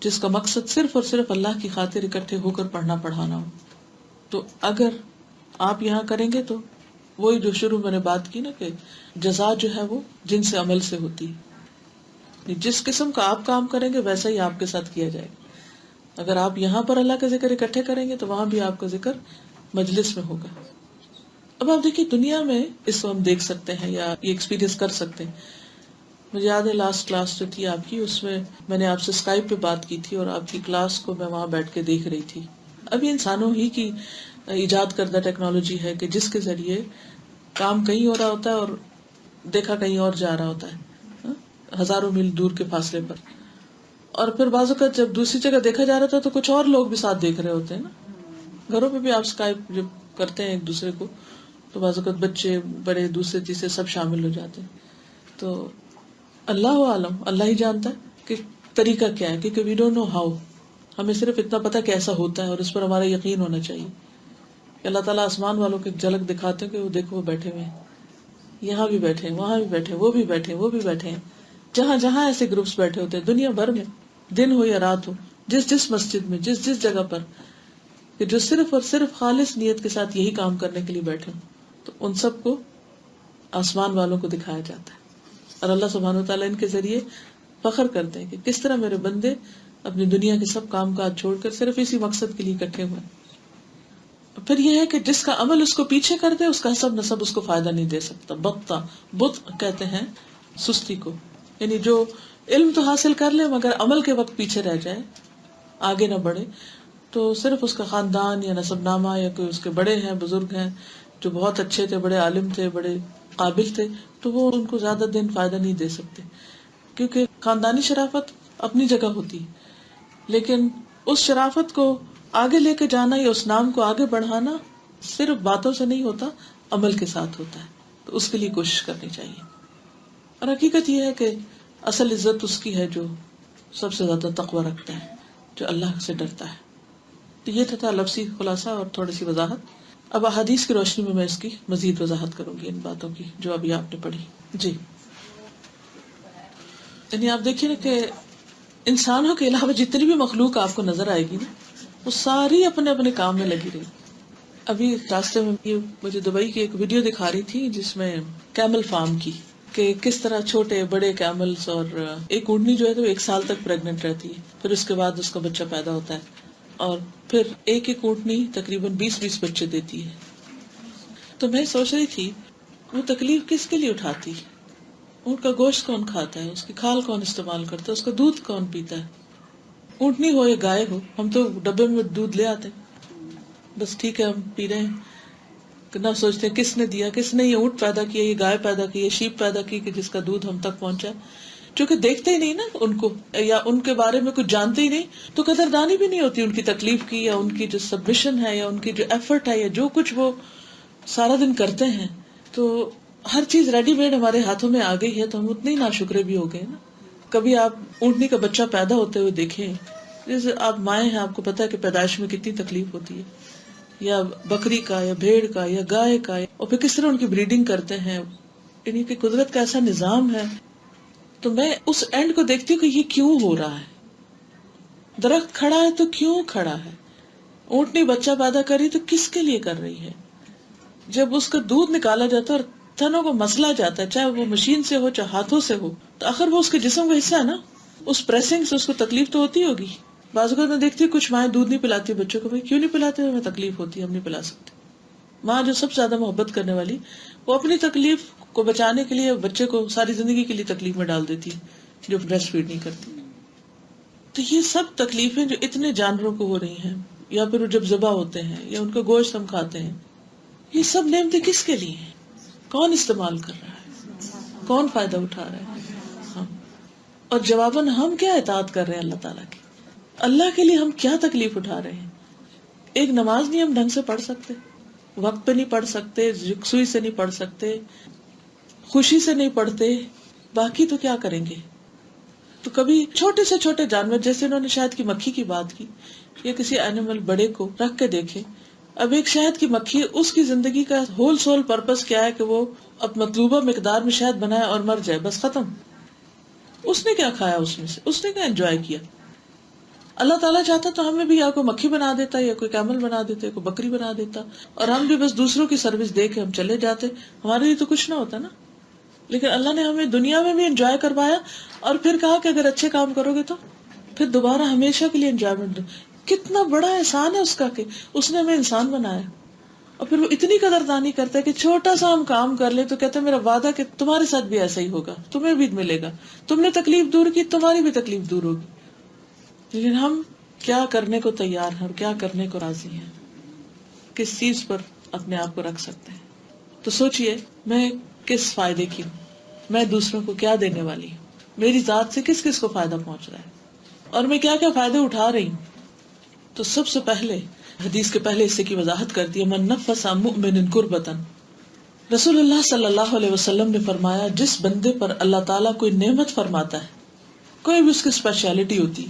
جس کا مقصد صرف اور صرف اللہ کی خاطر اکٹھے ہو کر پڑھنا پڑھانا ہو. تو اگر آپ یہاں کریں گے تو وہی جو شروع میں نے بات کی نا کہ جزا جو ہے وہ جن سے عمل سے ہوتی ہے. جس قسم کا آپ کام کریں گے ویسا ہی آپ کے ساتھ کیا جائے گا. اگر آپ یہاں پر اللہ کا ذکر اکٹھے کریں گے تو وہاں بھی آپ کا ذکر مجلس میں ہوگا. اب آپ دیکھیے دنیا میں اس کو ہم دیکھ سکتے ہیں یا یہ ایکسپیرینس کر سکتے ہیں. مجھے یاد ہے لاسٹ کلاس جو تھی آپ کی، اس میں نے آپ سے اسکائپ پہ بات کی تھی اور آپ کی کلاس کو میں وہاں بیٹھ کے دیکھ رہی تھی. اب یہ انسانوں ہی کی ایجاد کردہ ٹیکنالوجی ہے کہ جس کے ذریعے کام کہیں ہو رہا ہوتا ہے اور دیکھا کہیں اور جا رہا ہوتا ہے، ہزاروں میل دور کے فاصلے پر. اور پھر بعض اوقات جب دوسری جگہ دیکھا جا رہا تھا تو کچھ اور لوگ بھی ساتھ دیکھ رہے ہوتے ہیں نا. گھروں پہ بھی آپ اسکائپ جب کرتے ہیں ایک دوسرے کو تو بعض اوقات بچے بڑے دوسرے تیسرے سب شامل ہو جاتے ہیں. تو اللہ عالم، اللہ ہی جانتا ہے کہ طریقہ کیا ہے، کیونکہ وی ڈونٹ نو ہاؤ. ہمیں صرف اتنا پتا کہ ایسا ہوتا ہے اور اس پر ہمارا یقین ہونا چاہیے کہ اللہ تعالیٰ آسمان والوں کو ایک جھلک دکھاتے ہیں کہ وہ دیکھو وہ بیٹھے ہوئے ہیں، یہاں بھی بیٹھے ہیں، وہاں بھی بیٹھے ہیں، وہ بھی بیٹھے ہیں، وہ بھی بیٹھے ہیں. جہاں جہاں ایسے گروپس بیٹھے ہوتے ہیں دنیا بھر میں، دن ہو یا رات ہو، جس جس مسجد میں، جس جس جگہ پر، کہ جو صرف اور صرف خالص نیت کے ساتھ یہی کام کرنے کے لیے بیٹھے ہوں، تو ان سب کو آسمان والوں کو دکھایا جاتا ہے. اور اللہ سبحانہ وتعالیٰ ان کے ذریعے فخر کرتے ہیں کہ کس طرح میرے بندے اپنی دنیا کے سب کام کاج چھوڑ کر صرف اسی مقصد کے لیے اکٹھے ہوئے. پھر یہ ہے کہ جس کا عمل اس کو پیچھے کر دے اس کا حسب نصب اس کو فائدہ نہیں دے سکتا. بت کہتے ہیں سستی کو، یعنی جو علم تو حاصل کر لے مگر عمل کے وقت پیچھے رہ جائے، آگے نہ بڑھے، تو صرف اس کا خاندان یا نسب نامہ یا کوئی اس کے بڑے ہیں، بزرگ ہیں جو بہت اچھے تھے، بڑے عالم تھے، بڑے قابل تھے، تو وہ ان کو زیادہ دن فائدہ نہیں دے سکتے. کیونکہ خاندانی شرافت اپنی جگہ ہوتی ہے، لیکن اس شرافت کو آگے لے کے جانا یا اس نام کو آگے بڑھانا صرف باتوں سے نہیں ہوتا، عمل کے ساتھ ہوتا ہے. تو اس کے لیے کوشش کرنی چاہیے. اور حقیقت یہ ہے کہ اصل عزت اس کی ہے جو سب سے زیادہ تقوی رکھتا ہے، جو اللہ سے ڈرتا ہے. تو یہ تھا لفظی خلاصہ اور تھوڑی سی وضاحت. اب احادیث کی روشنی میں اس کی مزید وضاحت کروں گی ان باتوں کی جو ابھی آپ نے پڑھی. جی، یعنی آپ دیکھیے نا کہ انسانوں کے علاوہ جتنی بھی مخلوق آپ کو نظر آئے گی نا، وہ ساری اپنے اپنے کام میں لگی رہی. ابھی راستے میں یہ مجھے دبئی کی ایک ویڈیو دکھا رہی تھی جس میں کیمل فارم کی، کہ کس طرح چھوٹے بڑے کیملز، اور ایک اونٹنی جو ہے تو 1 سال تک پریگننٹ رہتی ہے، پھر اس کے بعد اس کا بچہ پیدا ہوتا ہے، اور پھر ایک ایک اونٹنی تقریباً 20 بچے دیتی ہے. تو میں سوچ رہی تھی وہ تکلیف کس کے لیے اٹھاتی؟ اونٹ کا گوشت کون کھاتا ہے، اس کی کھال کون استعمال کرتا ہے، اس کا دودھ کون پیتا ہے؟ اونٹنی ہو یا گائے ہو، ہم تو ڈبے میں دودھ لے آتے ہیں، بس ٹھیک ہے ہم پی رہے ہیں، نہ سوچتے ہیں کس نے دیا، کس نے یہ اونٹ پیدا کیا، یہ گائے پیدا کی، یہ شیپ پیدا کی کہ جس کا دودھ ہم تک پہنچا. چونکہ دیکھتے ہی نہیں نا ان کو، یا ان کے بارے میں کچھ جانتے ہی نہیں، تو قدردانی بھی نہیں ہوتی ان کی تکلیف کی، یا ان کی جو سبمیشن ہے، یا ان کی جو ایفرٹ ہے، یا جو کچھ وہ سارا دن کرتے ہیں. تو ہر چیز ریڈی میڈ ہمارے ہاتھوں میں آ گئی ہے تو ہم اتنے ہی ناشکرے بھی ہو گئے نا. کبھی آپ اونٹنی کا بچہ پیدا ہوتے ہوئے دیکھیں، جیسے آپ مائیں ہیں، آپ کو پتا ہے کہ پیدائش میں کتنی تکلیف ہوتی ہے، یا بکری کا یا بھیڑ کا یا گائے کا، اور پھر کس طرح ان کی بریڈنگ کرتے ہیں، یعنی کہ قدرت کا ایسا نظام ہے. تو میں اس اینڈ کو دیکھتی ہوں کہ یہ کیوں ہو رہا ہے. درخت کھڑا ہے تو کیوں کھڑا ہے، اونٹنی بچہ پیدا کری تو کس کے لیے کر رہی ہے. جب اس کا دودھ نکالا جاتا ہے اور تھنوں کو مسلا جاتا ہے، چاہے وہ مشین سے ہو چاہے ہاتھوں سے ہو، تو آخر وہ اس کے جسم کا حصہ ہے نا، اس پریسنگ سے اس کو تکلیف تو ہوتی ہوگی. بعض اوقات میں دیکھتی ہوں کچھ مائیں دودھ نہیں پلاتی بچوں کو، بھائی کیوں نہیں پلاتے، ہمیں تکلیف ہوتی ہے ہم نہیں پلا سکتے. ماں جو سب سے زیادہ محبت کرنے والی، وہ اپنی تکلیف کو بچانے کے لیے بچے کو ساری زندگی کے لیے تکلیف میں ڈال دیتی ہے جو بریسٹ فیڈ نہیں کرتی. تو یہ سب تکلیفیں جو اتنے جانوروں کو ہو رہی ہیں، یا پھر وہ جب ذبح ہوتے ہیں یا ان کا گوشت ہم کھاتے ہیں، یہ سب نعمتیں کس کے لیے ہیں؟ کون استعمال کر رہا ہے، کون فائدہ اٹھا رہا ہے؟ ہم. اور جواباً ہم کیا اطاعت کر رہے ہیں اللہ تعالیٰ کی، اللہ کے لیے ہم کیا تکلیف اٹھا رہے ہیں. ایک نماز نہیں ہم ڈھنگ سے پڑھ سکتے، وقت پہ نہیں پڑھ سکتے، یکسوئی سے نہیں پڑھ سکتے، خوشی سے نہیں پڑھتے، باقی تو کیا کریں گے. تو کبھی چھوٹے سے چھوٹے جانور، جیسے انہوں نے شاید کی مکھی کی بات کی، یا کسی اینیمل بڑے کو رکھ کے دیکھے. اب ایک شہد کی مکھی، اس کی زندگی کا ہول سول پرپس کیا ہے کہ وہ اب مطلوبہ مقدار میں شہد بنائے اور مر جائے، بس ختم. اس نے کیا کھایا، اس میں سے اس نے کیا انجوائے کیا. اللہ تعالیٰ چاہتا تو ہمیں بھی یا کوئی مکھی بنا دیتا، یا کوئی کیمل بنا دیتا، یا کوئی بکری بنا دیتا، اور ہم بھی بس دوسروں کی سروس دے کے ہم چلے جاتے، ہمارے لیے تو کچھ نہ ہوتا نا. لیکن اللہ نے ہمیں دنیا میں بھی انجوائے کروایا، اور پھر کہا کہ اگر اچھے کام کرو گے تو پھر دوبارہ ہمیشہ کے لیے انجوائمنٹ. کتنا بڑا احسان ہے اس کا کہ اس نے ہمیں انسان بنایا. اور پھر وہ اتنی قدردانی کرتا ہے کہ چھوٹا سا ہم کام کر لیں تو کہتے ہیں میرا وعدہ کہ تمہارے ساتھ بھی ایسا ہی ہوگا، تمہیں بھی ملے گا، تم نے تکلیف دور کی تمہاری بھی تکلیف دور ہوگی. لیکن ہم کیا کرنے کو تیار ہیں اور کیا کرنے کو راضی ہیں، کس چیز پر اپنے آپ کو رکھ سکتے ہیں. تو سوچئے میں کس فائدے کی ہوں، میں دوسروں کو کیا دینے والی ہوں، میری ذات سے کس کس کو فائدہ پہنچ رہا ہے، اور میں کیا کیا فائدے اٹھا رہی ہوں. تو سب سے پہلے حدیث کے پہلے حصے کی وضاحت کر دی، من نفس عن مؤمن کربۃ، رسول اللہ صلی اللہ علیہ وسلم نے فرمایا جس بندے پر اللہ تعالیٰ کوئی نعمت فرماتا ہے، کوئی بھی اس کی اسپیشلٹی ہوتی،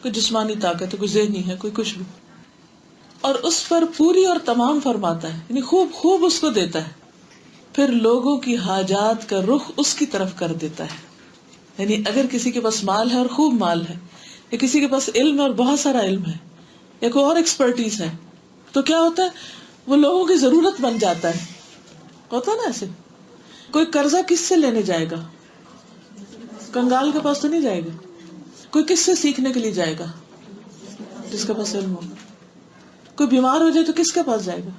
کوئی جسمانی طاقت ہے، کوئی ذہنی ہے، کوئی کچھ بھی، اور اس پر پوری اور تمام فرماتا ہے، یعنی خوب خوب اس کو دیتا ہے، پھر لوگوں کی حاجات کا رخ اس کی طرف کر دیتا ہے. یعنی اگر کسی کے پاس مال ہے اور خوب مال ہے، یا کسی کے پاس علم ہے اور بہت سارا علم ہے، یا کوئی اور ایکسپرٹیز ہے، تو کیا ہوتا ہے، وہ لوگوں کی ضرورت بن جاتا ہے. ہوتا نا ایسے. کوئی قرضہ کس سے لینے جائے گا؟ کنگال کے پاس تو نہیں جائے گا. کوئی کس سے سیکھنے کے لیے جائے گا؟ جس کے پاس علم ہوگا. کوئی بیمار ہو جائے تو کس کے پاس جائے گا؟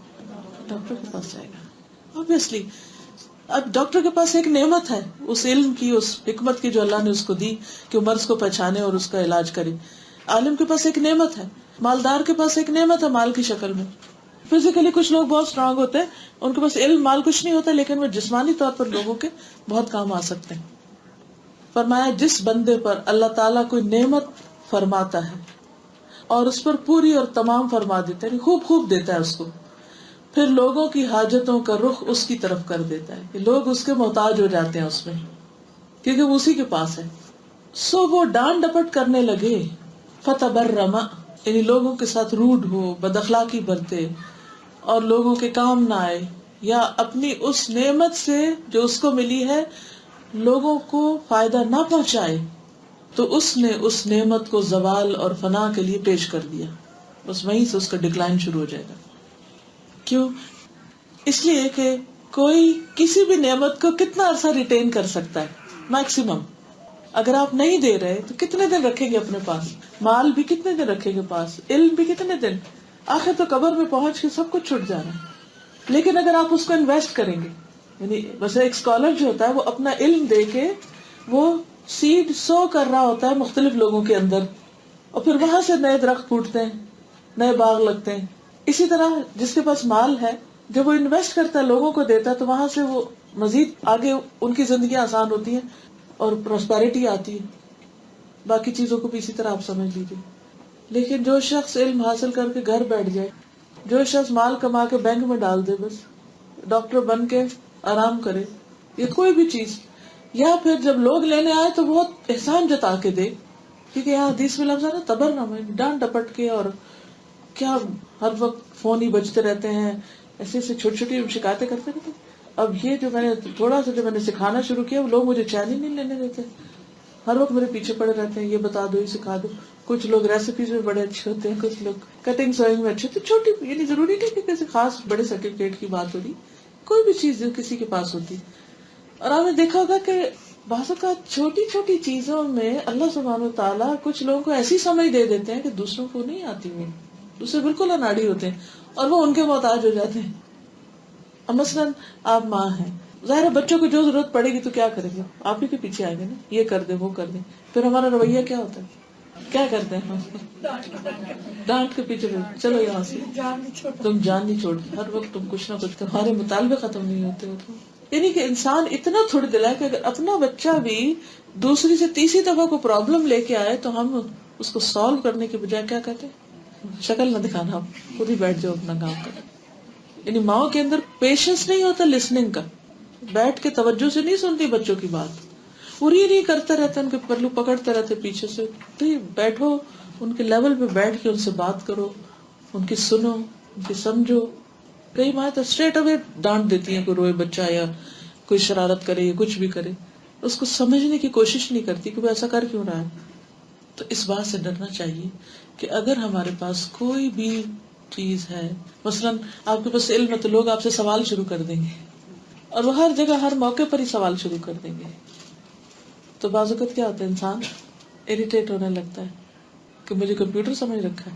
ڈاکٹر کے پاس جائے گا. obviously اب ڈاکٹر کے پاس ایک نعمت ہے، اس علم کی، اس حکمت کی جو اللہ نے اس کو دی کہ وہ مرض کو پہچانے اور اس کا علاج کرے. عالم کے پاس ایک نعمت ہے، مالدار کے پاس ایک نعمت ہے مال کی شکل میں. فزیکلی کچھ لوگ بہت اسٹرانگ ہوتے ہیں، ان کے پاس علم مال کچھ نہیں ہوتا، لیکن وہ جسمانی طور پر لوگوں کے بہت کام آ سکتے ہیں. فرمایا جس بندے پر اللہ تعالیٰ کوئی نعمت فرماتا ہے اور اس پر پوری اور تمام فرما دیتا ہے، خوب خوب دیتا ہے اس کو، پھر لوگوں کی حاجتوں کا رخ اس کی طرف کر دیتا ہے کہ لوگ اس کے محتاج ہو جاتے ہیں اس میں، کیونکہ وہ اسی کے پاس ہے. سو وہ ڈانٹ ڈپٹ کرنے لگے، فتبرم، یعنی لوگوں کے ساتھ روڈ ہو، بد اخلاقی برتے اور لوگوں کے کام نہ آئے، یا اپنی اس نعمت سے جو اس کو ملی ہے لوگوں کو فائدہ نہ پہنچائے، تو اس نے اس نعمت کو زوال اور فنا کے لیے پیش کر دیا. بس وہیں سے اس کا ڈکلائن شروع ہو جائے گا. کیوں؟ اس لیے کہ کوئی کسی بھی نعمت کو کتنا عرصہ ریٹین کر سکتا ہے؟ میکسیمم. اگر آپ نہیں دے رہے تو کتنے دن رکھیں گے اپنے پاس؟ مال بھی کتنے دن رکھیں گے پاس؟ علم بھی کتنے دن؟ آخر تو قبر میں پہنچ کے سب کچھ چھٹ جانا ہے. لیکن اگر آپ اس کو انویسٹ کریں گے، یعنی بس ایک اسکالر جو ہوتا ہے وہ اپنا علم دے کے وہ سیڈ سو کر رہا ہوتا ہے مختلف لوگوں کے اندر، اور پھر وہاں سے نئے درخت پھوٹتے ہیں، نئے باغ لگتے ہیں. اسی طرح جس کے پاس مال ہے، جب وہ انویسٹ کرتا ہے، لوگوں کو دیتا ہے، تو وہاں سے وہ مزید آگے ان کی زندگیاں آسان ہوتی ہیں اور پراسپیرٹی آتی ہے. باقی چیزوں کو بھی اسی طرح آپ سمجھ لیجیے. لیکن جو شخص علم حاصل کر کے گھر بیٹھ جائے، جو شخص مال کما کے بینک میں ڈال دے، بس ڈاکٹر بن کے آرام کرے، یا کوئی بھی چیز، یا پھر جب لوگ لینے آئے تو بہت احسان جتا کے دے، کیونکہ یہاں حدیث میں لفظ ہے نا تبرم، ڈانٹ ڈپٹ کے، اور کیا ہر وقت فون ہی بجتے رہتے ہیں، ایسے ایسے چھوٹی چھوٹی شکایتیں کرتے رہتے. اب یہ جو میں نے تھوڑا سا جو میں نے سکھانا شروع کیا، لوگ مجھے چین ہی نہیں لینے دیتے، ہر وقت میرے پیچھے پڑے رہتے ہیں، یہ بتا دو، یہ سکھا دو. کچھ لوگ ریسیپیز میں بڑے اچھے ہوتے ہیں، کچھ لوگ کٹنگ سوئنگ میں اچھے. تو چھوٹی، یعنی ضروری نہیں کہ کسی خاص بڑے سرٹیفکیٹ کی بات ہو رہی، کوئی بھی چیز جو کسی کے پاس ہوتی. اور آپ نے دیکھا ہوگا کہ بعض اوقات چھوٹی چھوٹی چیزوں میں اللہ سبحانہ وتعالیٰ کچھ لوگوں کو ایسی سمجھ دے دیتے ہیں کہ دوسروں کو نہیں آتی، وہ دوسرے بالکل اناڑی ہوتے ہیں اور وہ ان کے محتاج ہو جاتے ہیں. اب مثلاً آپ ماں ہیں، ظاہر ہے بچوں کو جو ضرورت پڑے گی تو کیا کریں گے؟ آپ ہی کے پیچھے آئیں گے نا، یہ کر دیں وہ کر دیں. پھر ہمارا رویہ کیا ہوتا ہے؟ کیا کرتے ہیں ہم؟ ڈانٹ کے پیچھے چلو یہاں سے، تم جان نہیں چھوڑتے، ہر وقت تم کچھ نہ کچھ، تمہارے مطالبے ختم نہیں ہوتے ہو. یعنی کہ انسان اتنا تھوڑی دل ہے کہ اگر اپنا بچہ بھی دوسری سے تیسری دفعہ کو پرابلم لے کے آئے تو ہم اس کو سالو کرنے کے بجائے کیا کہتے ہیں؟ شکل نہ دکھانا، آپ خود ہی بیٹھ جاؤ اپنا کام کریں. یعنی ماؤں کے اندر پیشنس نہیں ہوتا لسننگ کا، بیٹھ کے توجہ سے نہیں سنتی بچوں کی بات، پوری نہیں کرتے رہتے، ان کے پلو پکڑتے رہتے پیچھے سے. تو بیٹھو ان کے لیول پہ، بیٹھ کے ان سے بات کرو، ان کی سنو، ان کی سمجھو. کئی ماں تو اسٹریٹ اوے ڈانٹ دیتی ہیں، کوئی روئے بچہ یا کوئی شرارت کرے یا کچھ بھی کرے، اس کو سمجھنے کی کوشش نہیں کرتی کہ وہ ایسا کر کیوں رہا ہے. تو اس بات سے ڈرنا چاہیے کہ اگر ہمارے پاس کوئی بھی چیز ہے، مثلاً آپ کے پاس علم ہے تو لوگ آپ سے سوال شروع کر دیں گے، اور وہ ہر جگہ ہر موقع پر ہی سوال شروع کر دیں گے. تو بعض اوقات کیا ہوتا ہے، انسان اریٹیٹ ہونے لگتا ہے کہ مجھے کمپیوٹر سمجھ رکھا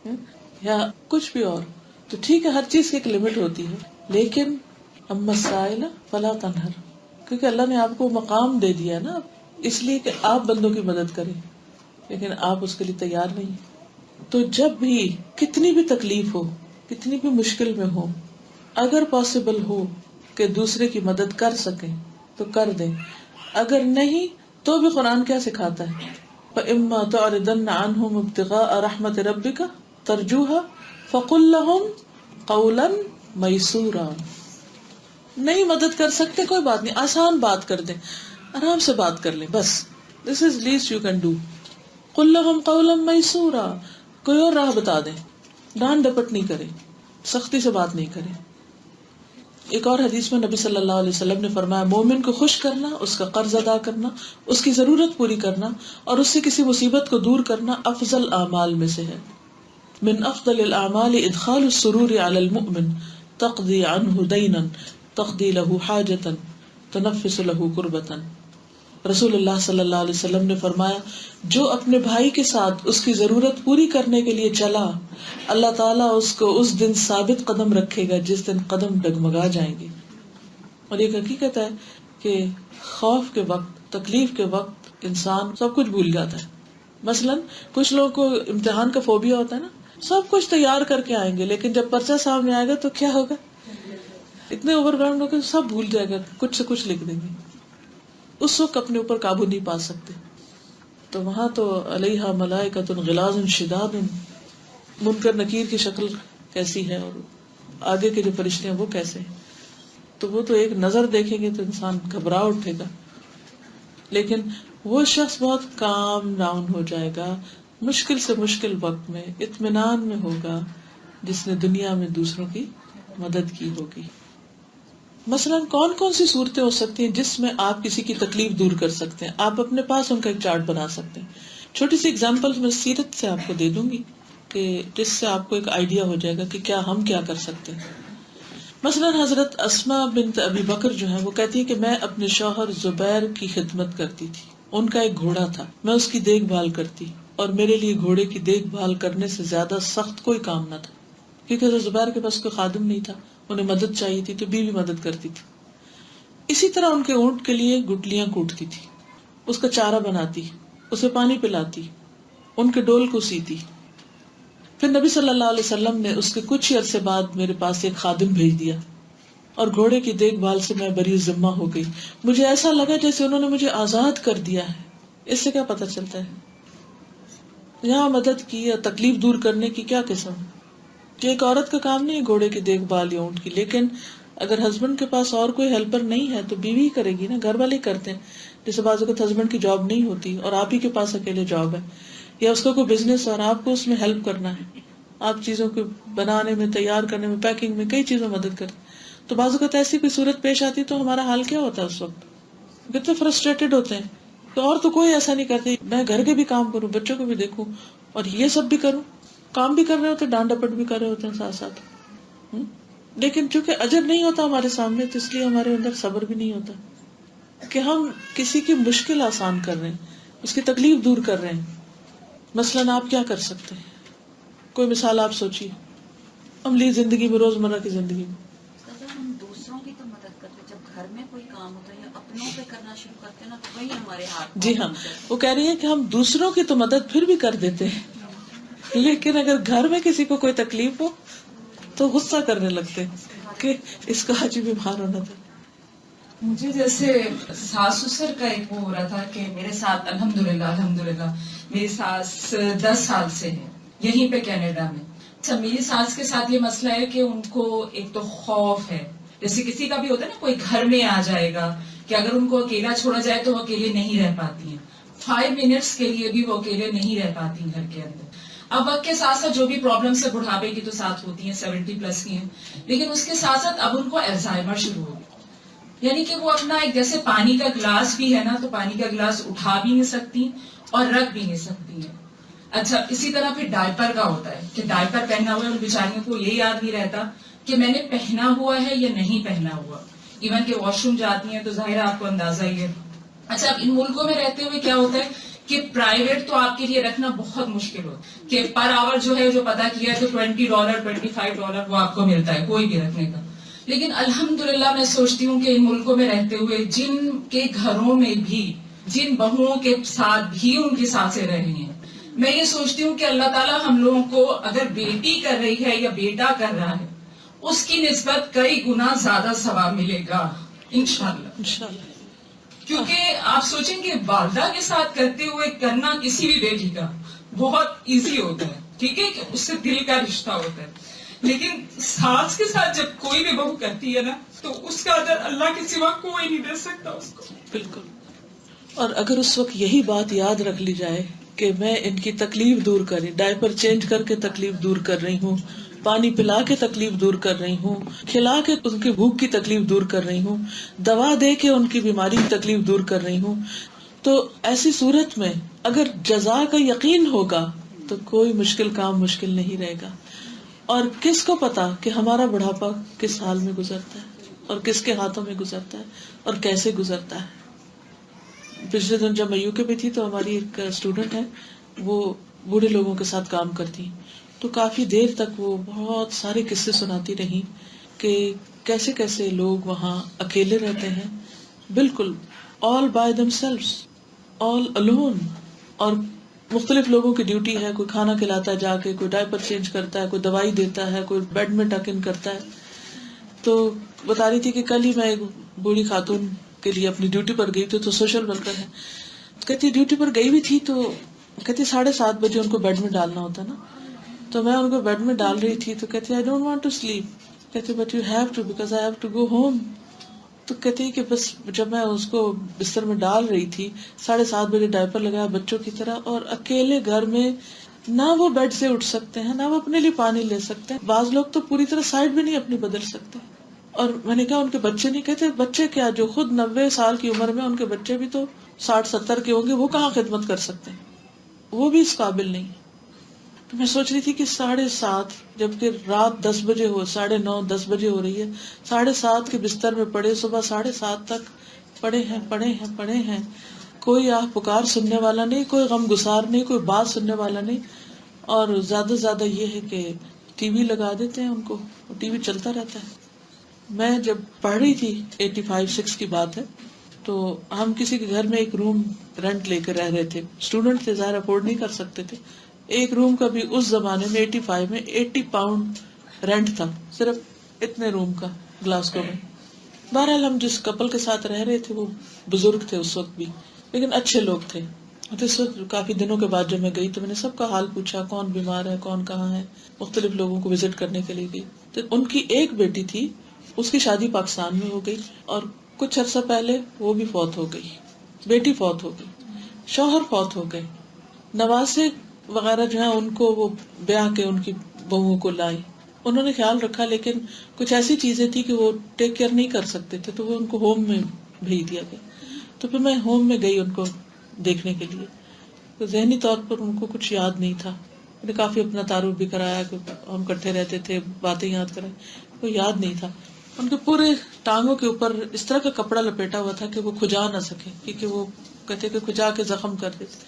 ہے یا کچھ بھی اور. تو ٹھیک ہے، ہر چیز کی ایک لمٹ ہوتی ہے، لیکن اما السائل فلا تنہر، کیونکہ اللہ نے آپ کو مقام دے دیا نا اس لیے کہ آپ بندوں کی مدد کریں، لیکن آپ اس کے لیے تیار نہیں. تو جب بھی کتنی بھی تکلیف ہو، کتنی بھی مشکل میں ہو، اگر پاسبل ہو کہ دوسرے کی مدد کر سکیں تو کر دیں، اگر نہیں تو بھی قرآن کیا سکھاتا ہے، فَإِمَّا تُعْرِضَنَّ عَنْهُمُ ابْتِغَاءَ رَحْمَةِ رَبِّكَ تَرْجُوهَا فَقُلْ لَهُمْ قَوْلًا مَيْسُورًا. نہیں مدد کر سکتے کوئی بات نہیں، آسان بات کر دیں، آرام سے بات کر لیں بس. This is least you can do. قل لهم قولا میسورا، کوئی اور راہ بتا دیں، ڈانٹ ڈپٹ نہیں کرے، سختی سے بات نہیں کرے. ایک اور حدیث میں نبی صلی اللہ علیہ وسلم نے فرمایا مومن کو خوش کرنا، اس کا قرض ادا کرنا، اس کی ضرورت پوری کرنا اور اس سے کسی مصیبت کو دور کرنا افضل اعمال میں سے ہے. من افضل الاعمال ادخال السرور علی المؤمن تقضی عنہ دینا تقضی له حاجتا تنفس له کربتا. رسول اللہ صلی اللہ علیہ وسلم نے فرمایا جو اپنے بھائی کے ساتھ اس کی ضرورت پوری کرنے کے لیے چلا، اللہ تعالیٰ اس کو اس دن ثابت قدم رکھے گا جس دن قدم ڈگمگا جائیں گے. اور ایک حقیقت ہے کہ خوف کے وقت، تکلیف کے وقت انسان سب کچھ بھول جاتا ہے. مثلاً کچھ لوگوں کو امتحان کا فوبیا ہوتا ہے نا، سب کچھ تیار کر کے آئیں گے لیکن جب پرچہ سامنے آئے گا تو کیا ہوگا، اتنے اوور ویلمڈ ہو کے سب بھول جائے گا، کچھ سے کچھ لکھ دیں گے. اس وقت اپنے اوپر قابو نہیں پا سکتے. تو وہاں تو علیہا ملائکۃ غلاظ شداد، منکر نکیر کی شکل کیسی ہے اور آگے کے جو فرشتے ہیں وہ کیسے ہیں. تو وہ تو ایک نظر دیکھیں گے تو انسان گھبرا اٹھے گا. لیکن وہ شخص بہت کام ڈاؤن ہو جائے گا، مشکل سے مشکل وقت میں اطمینان میں ہوگا، جس نے دنیا میں دوسروں کی مدد کی ہوگی. مثلاً کون کون سی صورتیں ہو سکتی ہیں جس میں آپ کسی کی تکلیف دور کر سکتے ہیں؟ آپ اپنے پاس ان کا ایک چارٹ بنا سکتے ہیں. چھوٹی سی اگزامپل میں سیرت سے آپ کو دے دوں گی کہ جس سے آپ کو ایک آئیڈیا ہو جائے گا کہ کیا ہم کیا کر سکتے ہیں. مثلاً حضرت اسماء بنت ابی بکر جو ہے وہ کہتی ہے کہ میں اپنے شوہر زبیر کی خدمت کرتی تھی. ان کا ایک گھوڑا تھا، میں اس کی دیکھ بھال کرتی اور میرے لیے گھوڑے کی دیکھ بھال کرنے سے زیادہ سخت کوئی کام نہ تھا، کیونکہ زبیر کے پاس کوئی خادم نہیں تھا، انہیں مدد چاہیے تھی تو بیوی مدد کرتی تھی. اسی طرح ان کے اونٹ کے لیے گٹلیاں کوٹتی تھی، اس کا چارہ بناتی، اسے پانی پلاتی، ان کے ڈول کو سیتی. پھر نبی صلی اللہ علیہ وسلم نے اس کے کچھ ہی عرصے بعد میرے پاس ایک خادم بھیج دیا اور گھوڑے کی دیکھ بھال سے میں بری ذمہ ہو گئی. مجھے ایسا لگا جیسے انہوں نے مجھے آزاد کر دیا ہے. اس سے کیا پتہ چلتا ہے یہاں مدد کی یا تکلیف دور کرنے کی کیا قسم. کہ ایک عورت کا کام نہیں ہے گھوڑے کی دیکھ بھال یا اونٹ کی، لیکن اگر ہسبینڈ کے پاس اور کوئی ہیلپر نہیں ہے تو بیوی ہی کرے گی نا، گھر والے کرتے ہیں. جیسے بعض اوقات ہسبینڈ کی جاب نہیں ہوتی اور آپ ہی کے پاس اکیلے جاب ہے، یا اس کا کوئی بزنس اور آپ کو اس میں ہیلپ کرنا ہے، آپ چیزوں کو بنانے میں، تیار کرنے میں، پیکنگ میں، کئی چیزوں میں مدد کرتے. تو بعض اوقات ایسی کوئی صورت پیش آتی تو ہمارا حال کیا ہوتا ہے اس وقت؟ کتنے فرسٹریٹڈ ہوتے ہیں کہ اور تو کوئی ایسا نہیں کرتے، میں گھر کے بھی کام کروں، بچوں کو بھی دیکھوں اور یہ سب بھی کروں. کام بھی کر رہے ہوتے، ڈانٹ ڈپٹ بھی کر رہے ہوتے ہیں ساتھ ساتھ. لیکن چونکہ اجر نہیں ہوتا ہمارے سامنے تو اس لیے ہمارے اندر صبر بھی نہیں ہوتا کہ ہم کسی کی مشکل آسان کر رہے ہیں، اس کی تکلیف دور کر رہے ہیں. مثلاً آپ کیا کر سکتے ہیں؟ کوئی مثال آپ سوچیے عملی زندگی میں، روزمرہ کی زندگی میں. ہم دوسروں کی تو مدد کرتے، جب گھر میں کوئی کام ہوتا ہے یا اپنوں پہ کرنا شروع کرتے ہیں نا تو وہی ہمارے ہاتھ. جی ہاں، وہ کہہ رہی ہے کہ ہم دوسروں کی تو مدد پھر بھی کر دیتے ہیں، لیکن اگر گھر میں کسی کو کوئی تکلیف ہو تو غصہ کرنے لگتے ہیں کہ اس کا حج بیمار ہونا تھا. مجھے جیسے ساس سسر کا ایک وہ ہو رہا تھا کہ میرے ساتھ الحمدللہ میری ساس 10 سال سے ہے یہیں پہ کینیڈا میں. اچھا، میری ساس کے ساتھ یہ مسئلہ ہے کہ ان کو ایک تو خوف ہے، جیسے کسی کا بھی ہوتا ہے نا کوئی گھر میں آ جائے گا کہ اگر ان کو اکیلا چھوڑا جائے تو وہ اکیلے نہیں رہ پاتی ہیں، 5 منٹس کے لیے بھی وہ اکیلے نہیں رہ پاتی گھر کے اندر. اب وقت کے ساتھ ساتھ جو بھی پرابلمس ہے بڑھاپے کی تو ساتھ ہوتی ہیں، 70 پلس کی ہیں، لیکن اس کے ساتھ ساتھ اب ان کو الزائمر شروع ہو گیا. یعنی کہ وہ اپنا ایک جیسے پانی کا گلاس بھی ہے نا تو پانی کا گلاس اٹھا بھی نہیں سکتی اور رکھ بھی نہیں سکتی ہیں. اچھا، اسی طرح پھر ڈائپر کا ہوتا ہے کہ ڈائپر پہنا ہوا ہے، ان بیچاریوں کو یہ یاد نہیں رہتا کہ میں نے پہنا ہوا ہے یا نہیں پہنا ہوا. ایون کہ واش روم جاتی ہیں تو ظاہر آپ کو اندازہ ہی ہے. اچھا، اب ان ملکوں میں رہتے ہوئے کیا ہوتا ہے کہ پرائیویٹ تو آپ کے لیے رکھنا بہت مشکل ہوتا ہے کہ پر آور جو ہے جو پتا کیا ہے تو $20 $25 وہ آپ کو ملتا ہے کوئی بھی رکھنے کا. لیکن الحمدللہ میں سوچتی ہوں کہ ان ملکوں میں رہتے ہوئے جن کے گھروں میں بھی جن بہوؤں کے ساتھ بھی ان کی ساسیں رہ رہی ہیں، میں یہ سوچتی ہوں کہ اللہ تعالیٰ ہم لوگوں کو اگر بیٹی کر رہی ہے یا بیٹا کر رہا ہے اس کی نسبت کئی گنا زیادہ ثواب ملے گا انشاءاللہ. کیونکہ آپ سوچیں کہ والدہ کے ساتھ کرتے ہوئے کرنا کسی بھی بیٹی کا بہت ایزی ہوتا ہے، ٹھیک ہے کہ اس سے دل کا رشتہ ہوتا ہے. لیکن ساس کے ساتھ جب کوئی بھی بہو کرتی ہے نا تو اس کا ادر اللہ کے سوا کوئی نہیں دے سکتا اس کو. بالکل. اور اگر اس وقت یہی بات یاد رکھ لی جائے کہ میں ان کی تکلیف دور کری، ڈائپر چینج کر کے تکلیف دور کر رہی ہوں، پانی پلا کے تکلیف دور کر رہی ہوں، کھلا کے ان کی بھوک کی تکلیف دور کر رہی ہوں، دوا دے کے ان کی بیماری کی تکلیف دور کر رہی ہوں، تو ایسی صورت میں اگر جزا کا یقین ہوگا تو کوئی مشکل کام مشکل نہیں رہے گا. اور کس کو پتا کہ ہمارا بڑھاپا کس حال میں گزرتا ہے اور کس کے ہاتھوں میں گزرتا ہے اور کیسے گزرتا ہے. پچھلے دن جب میں یو کے پہ تھی تو ہماری ایک اسٹوڈنٹ ہے، وہ بوڑھے لوگوں کے ساتھ کام کرتی، تو کافی دیر تک وہ بہت سارے قصے سناتی رہی کہ کیسے کیسے لوگ وہاں اکیلے رہتے ہیں، بالکل all by themselves, all alone. اور مختلف لوگوں کی ڈیوٹی ہے، کوئی کھانا کھلاتا ہے جا کے، کوئی ڈائپر چینج کرتا ہے، کوئی دوائی دیتا ہے، کوئی بیڈ میں ٹک ان کرتا ہے. تو بتا رہی تھی کہ کل ہی میں ایک بوڑھی خاتون کے لیے اپنی ڈیوٹی پر گئی تھی، تو سوشل ورکر ہے، کہتی ڈیوٹی پر گئی بھی تھی تو کہتی 7:30 بجے ان کو بیڈ میں ڈالنا ہوتا نا، تو میں ان کو بیڈ میں ڈال رہی تھی تو کہتی I don't want to sleep، کہتی but you have to because I have to go home. تو کہتی کہ بس جب میں اس کو بستر میں ڈال رہی تھی 7:30 بجے ڈائپر لگایا بچوں کی طرح، اور اکیلے گھر میں نہ وہ بیڈ سے اٹھ سکتے ہیں، نہ وہ اپنے لیے پانی لے سکتے ہیں، بعض لوگ تو پوری طرح سائڈ بھی نہیں اپنی بدل سکتے. اور میں نے کہا ان کے بچے نہیں، کہتے بچے کیا، جو خود 90 سال کی عمر میں ان کے بچے بھی تو 60-70 کے ہوں گے، وہ کہاں خدمت کر سکتے ہیں، وہ بھی اس قابل نہیں. تو میں سوچ رہی تھی کہ 7:30 جبکہ رات 10 بجے ہو، 9:30-10 بجے ہو رہی ہے، 7:30 کے بستر میں پڑے، صبح 7:30 تک پڑے ہیں، کوئی آہ پکار سننے والا نہیں، کوئی غم گسار نہیں، کوئی بات سننے والا نہیں. اور زیادہ سے زیادہ یہ ہے کہ ٹی وی لگا دیتے ہیں ان کو، ٹی وی چلتا رہتا ہے. میں جب پڑھ رہی تھی 85-86 کی بات ہے، تو ہم کسی کے گھر میں ایک روم رینٹ لے کے رہ رہے تھے، اسٹوڈنٹ تھے، ظاہر افورڈ نہیں کر سکتے تھے. ایک روم کا بھی اس زمانے میں 85 میں 80 پاؤنڈ رینٹ تھا، صرف اتنے روم کا گلاسگو میں. بہرحال ہم جس کپل کے ساتھ رہ رہے تھے وہ بزرگ تھے اس وقت بھی، لیکن اچھے لوگ تھے. تو اس وقت کافی دنوں کے بعد جب میں گئی تو میں نے سب کا حال پوچھا، کون بیمار ہے، کون کہاں ہے، مختلف لوگوں کو وزٹ کرنے کے لیے گئی. تو ان کی ایک بیٹی تھی، اس کی شادی پاکستان میں ہو گئی، اور کچھ عرصہ پہلے وہ بھی فوت ہو گئی، بیٹی فوت ہو گئی، شوہر فوت ہو گئے، نواسے وغیرہ جو ہیں ان کو وہ بیاہ کے ان کی بہوؤں کو لائی، انہوں نے خیال رکھا، لیکن کچھ ایسی چیزیں تھی کہ وہ ٹیک کیئر نہیں کر سکتے تھے، تو وہ ان کو ہوم میں بھیج دیا گیا. تو پھر میں ہوم میں گئی ان کو دیکھنے کے لیے، تو ذہنی طور پر ان کو کچھ یاد نہیں تھا. میں نے کافی اپنا تعارف بھی کرایا کہ ہم اکٹھے رہتے تھے، باتیں یاد کرائی، کوئی یاد نہیں تھا. ان کے پورے ٹانگوں کے اوپر اس طرح کا کپڑا لپیٹا ہوا تھا کہ وہ کھجا نہ سکے، کیونکہ وہ کہتے کہ کھجا کے زخم کر دیتے.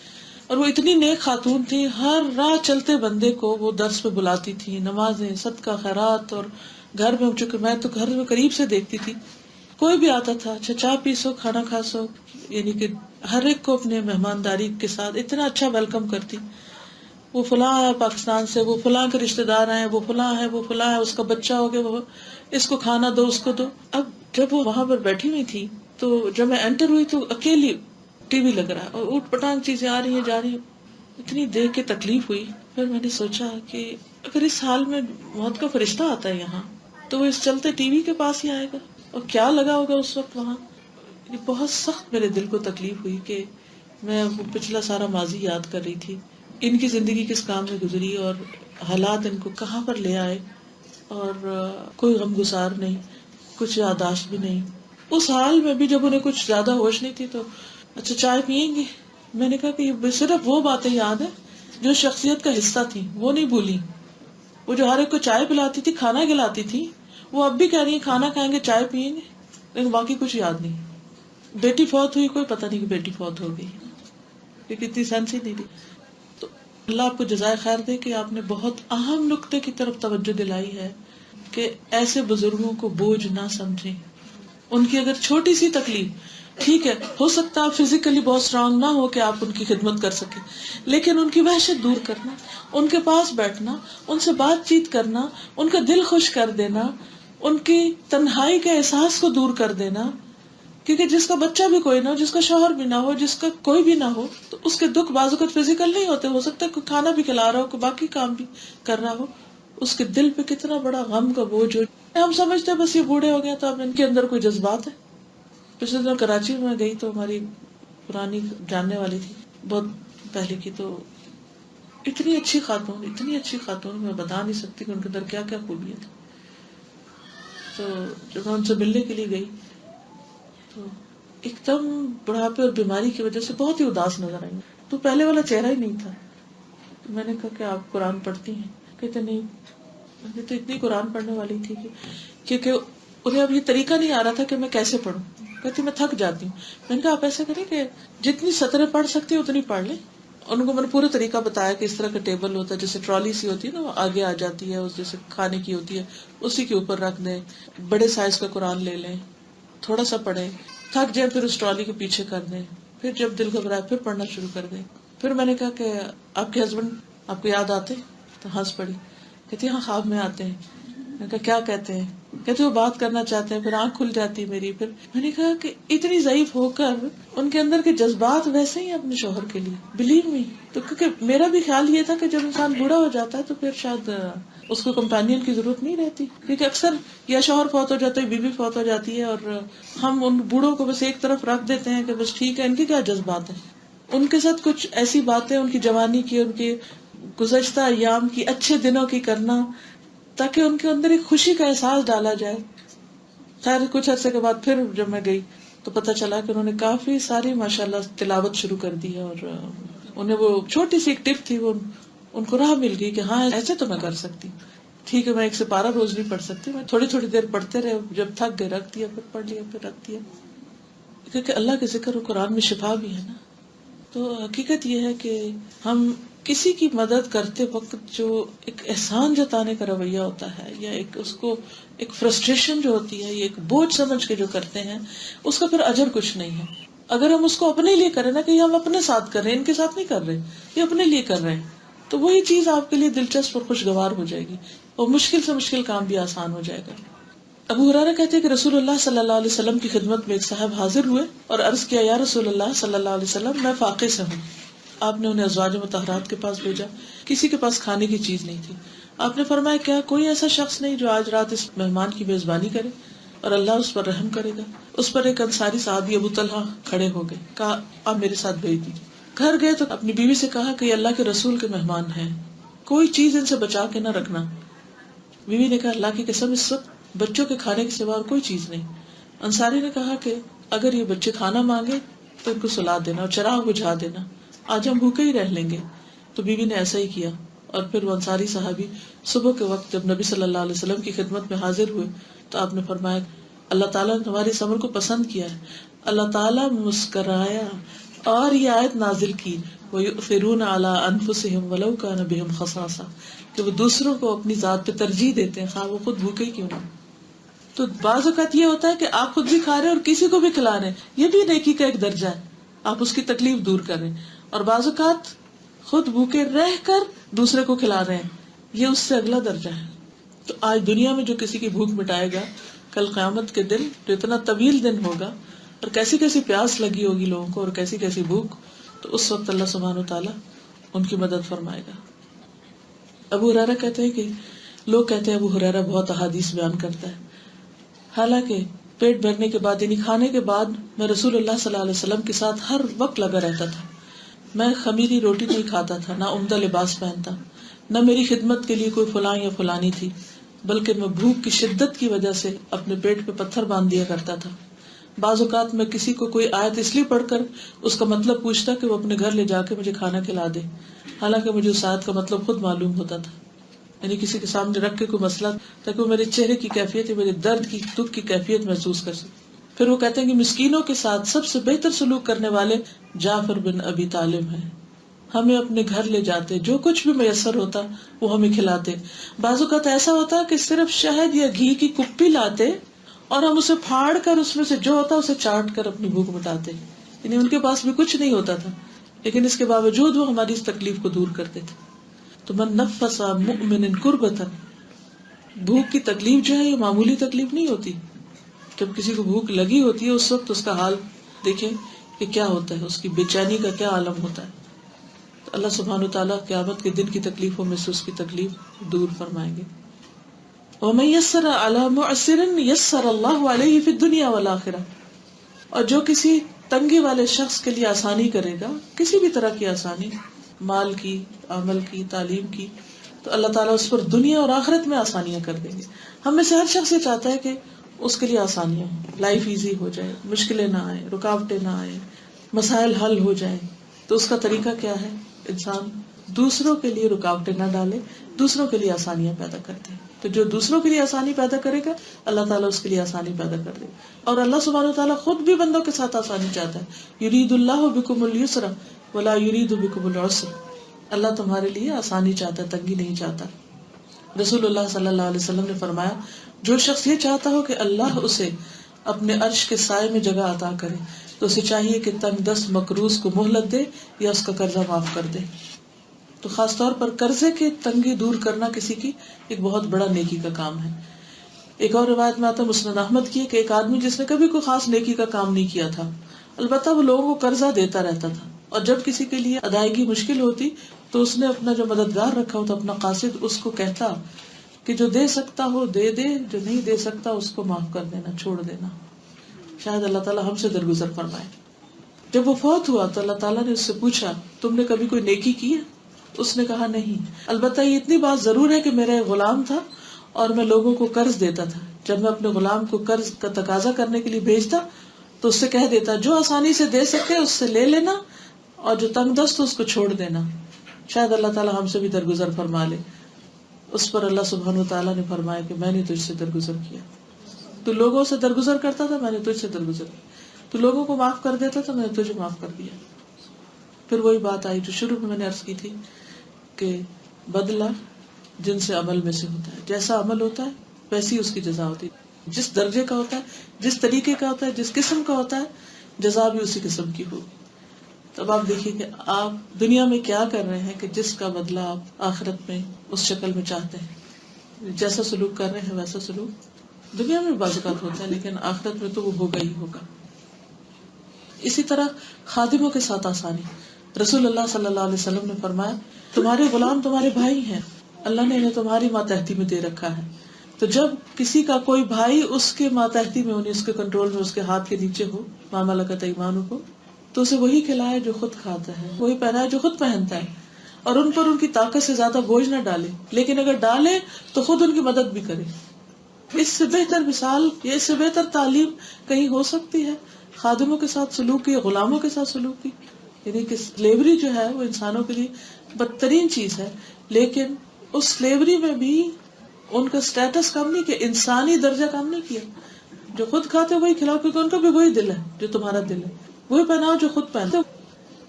اور وہ اتنی نیک خاتون تھی، ہر راہ چلتے بندے کو وہ درس پہ بلاتی تھی، نمازیں، صدقہ خیرات. اور گھر میں چونکہ میں تو گھر میں قریب سے دیکھتی تھی، کوئی بھی آتا تھا اچھا چائے پی سو، کھانا کھا سو، یعنی کہ ہر ایک کو اپنے مہمانداری کے ساتھ اتنا اچھا ویلکم کرتی. وہ فلاں ہے پاکستان سے، وہ فلاں کے رشتے دار ہیں، وہ فلاں ہے، وہ فلاں ہے، اس کا بچہ ہو گیا، وہ اس کو کھانا دو، اس کو دو. اب جب وہ وہاں پر بیٹھی ہوئی تھی تو جب میں انٹر ہوئی تو اکیلی ٹی وی لگ رہا ہے اور اوٹ پٹانگ چیزیں آ رہی ہیں جا رہی ہیں. اتنی دیکھ کے تکلیف ہوئی. پھر میں نے سوچا کہ اگر اس حال میں موت کا فرشتہ آتا ہے یہاں تو وہ اس چلتے ٹی وی کے پاس ہی آئے گا، اور کیا لگا ہوگا اس وقت وہاں. یہ بہت سخت میرے دل کو تکلیف ہوئی کہ میں وہ پچھلا سارا ماضی یاد کر رہی تھی، ان کی زندگی کس کام میں گزری اور حالات ان کو کہاں پر لے آئے، اور کوئی غم گسار نہیں، کچھ یاداشت بھی نہیں. اس حال میں بھی جب انہیں کچھ زیادہ ہوش نہیں تھی تو اچھا چائے پیئیں گے. میں نے کہا کہ صرف وہ باتیں یاد ہیں جو شخصیت کا حصہ تھی، وہ نہیں بھولی. وہ جو ہر ایک کو چائے پلاتی تھی، کھانا کھلاتی تھی، وہ اب بھی کہہ رہی ہیں کھانا کھائیں گے، چائے پیئیں گے، لیکن باقی کچھ یاد نہیں. بیٹی فوت ہوئی، کوئی پتہ نہیں کہ بیٹی فوت ہو گئی، یہ کتنی سینس ہی نہیں تھی. تو اللہ آپ کو جزائے خیر دے کہ آپ نے بہت اہم نقطے کی طرف توجہ دلائی ہے کہ ایسے بزرگوں کو بوجھ نہ سمجھیں. ان کی اگر چھوٹی سی تکلیف، ٹھیک ہے، ہو سکتا ہے فزیکلی بہت اسٹرانگ نہ ہو کہ آپ ان کی خدمت کر سکیں، لیکن ان کی وحشت دور کرنا، ان کے پاس بیٹھنا، ان سے بات چیت کرنا، ان کا دل خوش کر دینا، ان کی تنہائی کے احساس کو دور کر دینا. کیونکہ جس کا بچہ بھی کوئی نہ ہو، جس کا شوہر بھی نہ ہو، جس کا کوئی بھی نہ ہو، تو اس کے دکھ بعض اوقات فزیکل نہیں ہوتے، ہو سکتا ہے کوئی کھانا بھی کھلا رہا ہو، کوئی باقی کام بھی کر رہا ہو، اس کے دل پہ کتنا بڑا غم کا بوجھ ہو. ہم سمجھتے ہیں بس یہ بوڑھے ہو گئے تو اب ان کے اندر کوئی جذبات ہے. پچھلے دن کراچی میں گئی تو ہماری پرانی جاننے والی تھی بہت پہلے کی، تو اتنی اچھی خاتون میں بتا نہیں سکتی کہ ان کے اندر کیا کیا خوبیاں تھیں. تو جب میں ان سے ملنے کے لیے گئی تو ایک دم بڑھاپے اور بیماری کی وجہ سے بہت ہی اداس نظر آئی. تو پہلے والا چہرہ ہی نہیں تھا. تو میں نے کہا کہ آپ قرآن پڑھتی ہیں؟ کہتے نہیں. میں تو اتنی قرآن پڑھنے والی تھی کیونکہ انہیں اب یہ طریقہ نہیں آ رہا تھا کہ میں کیسے پڑھوں. کہتی میں تھک جاتی ہوں. میں نے کہا آپ ایسا کریں کہ جتنی سطریں پڑھ سکتی ہیں اتنی پڑھ لیں. ان کو میں نے پورا طریقہ بتایا کہ اس طرح کا ٹیبل ہوتا ہے، جیسے ٹرالی سی ہوتی ہے نا، وہ آگے آ جاتی ہے، اس جیسے کھانے کی ہوتی ہے، اسی کے اوپر رکھ دیں. بڑے سائز کا قرآن لے لیں، تھوڑا سا پڑھیں، تھک جائیں پھر اس ٹرالی کے پیچھے کر دیں، پھر جب دل گھبرائے پھر پڑھنا شروع کر دیں. پھر میں نے کہا کہ آپ کے ہسبینڈ آپ کو یاد آتے؟ تو ہنس پڑی. کہتی ہاں خواب میں آتے ہیں. میں نے کہا کیا کہتے ہیں؟ کہتے وہ بات کرنا چاہتے ہیں. پھر آنکھ کھل جاتی میری. پھر میں نے کہا کہ اتنی ضعیف ہو کر ان کے اندر کے جذبات ویسے ہی اپنے شوہر کے لیے، بلیو می. تو کیونکہ میرا بھی خیال یہ تھا کہ جب انسان بوڑھا ہو جاتا ہے تو پھر شاید اس کو کمپینین کی ضرورت نہیں رہتی، کیونکہ اکثر یا شوہر فوت ہو جاتا ہے، بیوی فوت ہو جاتی ہے، اور ہم ان بوڑھوں کو بس ایک طرف رکھ دیتے ہیں کہ بس ٹھیک ہے، ان کے کیا جذبات ہیں. ان کے ساتھ کچھ ایسی باتیں ان کی جوانی کی، ان کی گزشتہ ایام کی، اچھے دنوں کی کرنا، تاکہ ان کے اندر ایک خوشی کا احساس ڈالا جائے. خیر کچھ عرصے کے بعد پھر جب میں گئی تو پتہ چلا کہ انہوں نے کافی ساری ماشاءاللہ تلاوت شروع کر دی ہے، اور انہیں وہ چھوٹی سی ایک ٹپ تھی، وہ ان کو راہ مل گئی کہ ہاں ایسے تو میں کر سکتی. ٹھیک ہے میں 1 سپارہ روز نہیں پڑھ سکتی، میں تھوڑی تھوڑی دیر پڑھتے رہے، جب تھک گئے رکھ دیا، پھر پڑھ لیا، پھر رکھ دیا. کیونکہ اللہ کے ذکر و قرآن میں شفا بھی ہے نا. تو حقیقت یہ ہے کہ ہم کسی کی مدد کرتے وقت جو ایک احسان جتانے کا رویہ ہوتا ہے، یا ایک اس کو ایک فرسٹریشن جو ہوتی ہے، یہ ایک بوجھ سمجھ کے جو کرتے ہیں، اس کا پھر اجر کچھ نہیں ہے. اگر ہم اس کو اپنے لیے کریں نا کہ یہ ہم اپنے ساتھ کر رہے ہیں، ان کے ساتھ نہیں کر رہے، یہ اپنے لیے کر رہے ہیں، تو وہی چیز آپ کے لیے دلچسپ اور خوشگوار ہو جائے گی، اور مشکل سے مشکل کام بھی آسان ہو جائے گا. ابو ہریرہ کہتے ہیں کہ رسول اللہ صلی اللہ علیہ وسلم کی خدمت میں ایک صاحب حاضر ہوئے اور عرض کیا یا رسول اللہ صلی اللہ علیہ وسلم میں فاقے سے ہوں. آپ نے انہیں ازواج مطہرات کے پاس بھیجا، کسی کے پاس کھانے کی چیز نہیں تھی. آپ نے فرمایا کیا کوئی ایسا شخص نہیں جو آج رات اس مہمان کی میزبانی کرے اور اللہ اس پر رحم کرے گا. اس پر ایک انصاری صحابی ابو طلحہ کھڑے ہو گئے، کہا آپ میرے ساتھ بھیج دیجیے. گھر گئے تو اپنی بیوی سے کہا کہ یہ اللہ کے رسول کے مہمان ہیں، کوئی چیز ان سے بچا کے نہ رکھنا. بیوی نے کہا اللہ کی قسم اس وقت بچوں کے کھانے کے سوا اور کوئی چیز نہیں. انصاری نے کہا کہ اگر یہ بچے کھانا مانگے تو ان کو سلا دینا اور چراغ بجھا دینا، آج ہم بھوکے ہی رہ لیں گے. تو بیوی نے ایسا ہی کیا، اور پھر وہ انصاری صحابی صبح کے وقت جب نبی صلی اللہ علیہ وسلم کی خدمت میں حاضر ہوئے تو آپ نے فرمایا اللہ تعالیٰ نے تمہاری صبر کو پسند کیا ہے. اللہ تعالیٰ مسکرایا اور یہ آیت نازل کی وَيُؤْثِرُونَ عَلَىٰ أَنفُسِهِمْ وَلَوْ كَانَ بِهِمْ خَصَاصَةٌ، کہ وہ دوسروں کو اپنی ذات پہ ترجیح دیتے ہیں خواہ وہ خود بھوکے ہی کیوں نہ. تو بعض اوقات یہ ہوتا ہے کہ آپ خود بھی کھا رہے ہیں اور کسی کو بھی کھلا رہے ہیں، یہ بھی نیکی کا ایک درجہ ہے، آپ اس کی تکلیف دور کر رہے ہیں. اور بعض اوقات خود بھوکے رہ کر دوسرے کو کھلا رہے ہیں، یہ اس سے اگلا درجہ ہے. تو آج دنیا میں جو کسی کی بھوک مٹائے گا، کل قیامت کے دن جو اتنا طویل دن ہوگا اور کیسی کیسی پیاس لگی ہوگی لوگوں کو اور کیسی کیسی بھوک، تو اس وقت اللہ سبحانہ وتعالیٰ ان کی مدد فرمائے گا. ابو ہریرہ کہتے ہیں کہ لوگ کہتے ہیں ابو ہریرہ بہت احادیث بیان کرتا ہے، حالانکہ پیٹ بھرنے کے بعد یعنی کھانے کے بعد میں رسول اللہ صلی اللہ علیہ وسلم کے ساتھ ہر وقت لگا رہتا تھا. میں خمیری روٹی نہیں کھاتا تھا، نہ عمدہ لباس پہنتا، نہ میری خدمت کے لیے کوئی فلاں یا فلانی تھی، بلکہ میں بھوک کی شدت کی وجہ سے اپنے پیٹ پہ پتھر باندھ دیا کرتا تھا. بعض اوقات میں کسی کو کوئی آیت اس لیے پڑھ کر اس کا مطلب پوچھتا کہ وہ اپنے گھر لے جا کے مجھے کھانا کھلا دے، حالانکہ مجھے اس آیت کا مطلب خود معلوم ہوتا تھا. یعنی کسی کے سامنے رکھ کے کوئی مسئلہ تاکہ وہ میرے چہرے کی کیفیت یا میرے درد کی دکھ کی کیفیت محسوس کر سکے. پھر وہ کہتے ہیں کہ مسکینوں کے ساتھ سب سے بہتر سلوک کرنے والے جعفر بن ابی طالب ہیں. ہمیں اپنے گھر لے جاتے، جو کچھ بھی میسر ہوتا وہ ہمیں کھلاتے. بعض اوقات ایسا ہوتا کہ صرف شہد یا گھی کی کپی لاتے اور ہم اسے پھاڑ کر اس میں سے جو ہوتا اسے چاٹ کر اپنی بھوک مٹاتے. یعنی ان کے پاس بھی کچھ نہیں ہوتا تھا، لیکن اس کے باوجود وہ ہماری اس تکلیف کو دور کرتے تھے. تو من نفس عن مؤمن کربۃ، بھوک کی تکلیف جو ہے یہ معمولی تکلیف نہیں ہوتی. جب کسی کو بھوک لگی ہوتی ہے اس وقت اس کا حال دیکھیں کہ کیا ہوتا ہے، اس کی بے چینی کا کیا عالم ہوتا ہے. اللہ سبحانہ وتعالیٰ قیامت کے دن کی تکلیفوں میں سے اس کی تکلیف دور فرمائیں گے. وَمَن يَسَّرَ عَلَى مُعْسِرٍ يَسَّرَ اللَّهُ عَلَيْهِ فِي الدُّنْيَا وَالْآخِرَةِ. اور جو کسی تنگی والے شخص کے لیے آسانی کرے گا، کسی بھی طرح کی آسانی، مال کی، عمل کی، تعلیم کی، تو اللہ تعالیٰ اس پر دنیا اور آخرت میں آسانیاں کر دیں گے. ہم میں سے ہر شخص یہ چاہتا ہے کہ اس کے لیے آسانیاں ہوں، لائف ایزی ہو جائے، مشکلیں نہ آئیں، رکاوٹیں نہ آئیں، مسائل حل ہو جائیں. تو اس کا طریقہ کیا ہے؟ انسان دوسروں کے لیے رکاوٹیں نہ ڈالے، دوسروں کے لیے آسانیاں پیدا کرتے ہیں. تو جو دوسروں کے لیے آسانی پیدا کرے گا، اللہ تعالیٰ اس کے لیے آسانی پیدا کر دے گا. اور اللہ سبحانہ وتعالیٰ خود بھی بندوں کے ساتھ آسانی چاہتا ہے. یرید اللہ بکم اليسر ولا یرید بکم العسر. اللہ تمہارے لیے آسانی چاہتا ہے، تنگی نہیں چاہتا. رسول اللہ صلی اللہ علیہ وسلم نے فرمایا، جو شخص یہ چاہتا ہو کہ اللہ اسے اپنے عرش کے سائے میں جگہ عطا کرے، تو اسے چاہیے کہ تنگ دست مقروض کو مہلت دے یا اس کا قرضہ معاف کر دے. تو خاص طور پر قرضے کی تنگی دور کرنا کسی کی ایک بہت بڑا نیکی کا کام ہے. ایک اور روایت میں آتا ہے مسند احمد کی، کہ ایک آدمی جس نے کبھی کوئی خاص نیکی کا کام نہیں کیا تھا، البتہ وہ لوگوں کو قرضہ دیتا رہتا تھا، اور جب کسی کے لیے ادائیگی مشکل ہوتی تو اس نے اپنا جو مددگار رکھا ہوتا، اپنا قاصد، اس کو کہتا کہ جو دے سکتا ہو دے دے، جو نہیں دے سکتا اس کو معاف کر دینا، چھوڑ دینا. شاید اللہ تعالیٰ ہم سے درگزر فرمائے. جب وہ فوت ہوا تو اللہ تعالیٰ نے اس سے پوچھا، تم نے کبھی کوئی نیکی کی ہے؟ اس نے کہا نہیں، البتہ یہ اتنی بات ضرور ہے کہ میرا ایک غلام تھا اور میں لوگوں کو قرض دیتا تھا. جب میں اپنے غلام کو قرض کا تقاضا کرنے کے لیے بھیجتا تو اس سے کہہ دیتا، جو آسانی سے دے سکے اس سے لے لینا، اور جو تنگ دست اس کو چھوڑ دینا. شاید اللہ تعالیٰ ہم سے بھی درگزر فرما لے. اس پر اللہ سبحانہ وتعالیٰ نے فرمایا کہ میں نے تجھ سے درگزر کیا. تو لوگوں سے درگزر کرتا تھا، میں نے تجھ سے درگزر کیا. تو لوگوں کو معاف کر دیتا تھا، میں نے تجھے معاف کر دیا. پھر وہی بات آئی جو شروع میں نے عرض کی تھی کہ بدلہ جن سے عمل میں سے ہوتا ہے، جیسا عمل ہوتا ہے ویسی اس کی جزا ہوتی ہے. جس درجے کا ہوتا ہے، جس طریقے کا ہوتا ہے، جس قسم کا ہوتا ہے، جزا بھی اسی قسم کی ہوگی. تب آپ دیکھیے کہ آپ دنیا میں کیا کر رہے ہیں کہ جس کا بدلہ آپ آخرت میں اس شکل میں چاہتے ہیں. جیسا سلوک کر رہے ہیں ویسا سلوک دنیا میں بعض اوقات ہوتا ہے، لیکن آخرت میں تو وہ ہوگا ہی ہوگا. اسی طرح خادموں کے ساتھ آسانی. رسول اللہ صلی اللہ علیہ وسلم نے فرمایا، تمہارے غلام تمہارے بھائی ہیں، اللہ نے انہیں تمہاری ماتحتی میں دے رکھا ہے. تو جب کسی کا کوئی بھائی اس کے ماتحتی میں، اس کے کنٹرول میں، اس کے ہاتھ کے نیچے ہو، ما ملکت ایمانکم کو، تو اسے وہی کھلائے جو خود کھاتا ہے، وہی پہنائے جو خود پہنتا ہے، اور ان پر ان کی طاقت سے زیادہ بوجھ نہ ڈالے، لیکن اگر ڈالے تو خود ان کی مدد بھی کرے. اس سے بہتر مثال یا اس سے بہتر تعلیم کہیں ہو سکتی ہے خادموں کے ساتھ سلوک کی، غلاموں کے ساتھ سلوک کی؟ یعنی کہ سلیوری جو ہے وہ انسانوں کے لیے بدترین چیز ہے، لیکن اس سلیوری میں بھی ان کا سٹیٹس کم نہیں کیا، انسانی درجہ کم نہیں کیا. جو خود کھاتے وہی کھلاؤ، کیونکہ ان کا بھی وہی دل ہے جو تمہارا دل ہے، وہی پہناؤ جو خود پہنتے.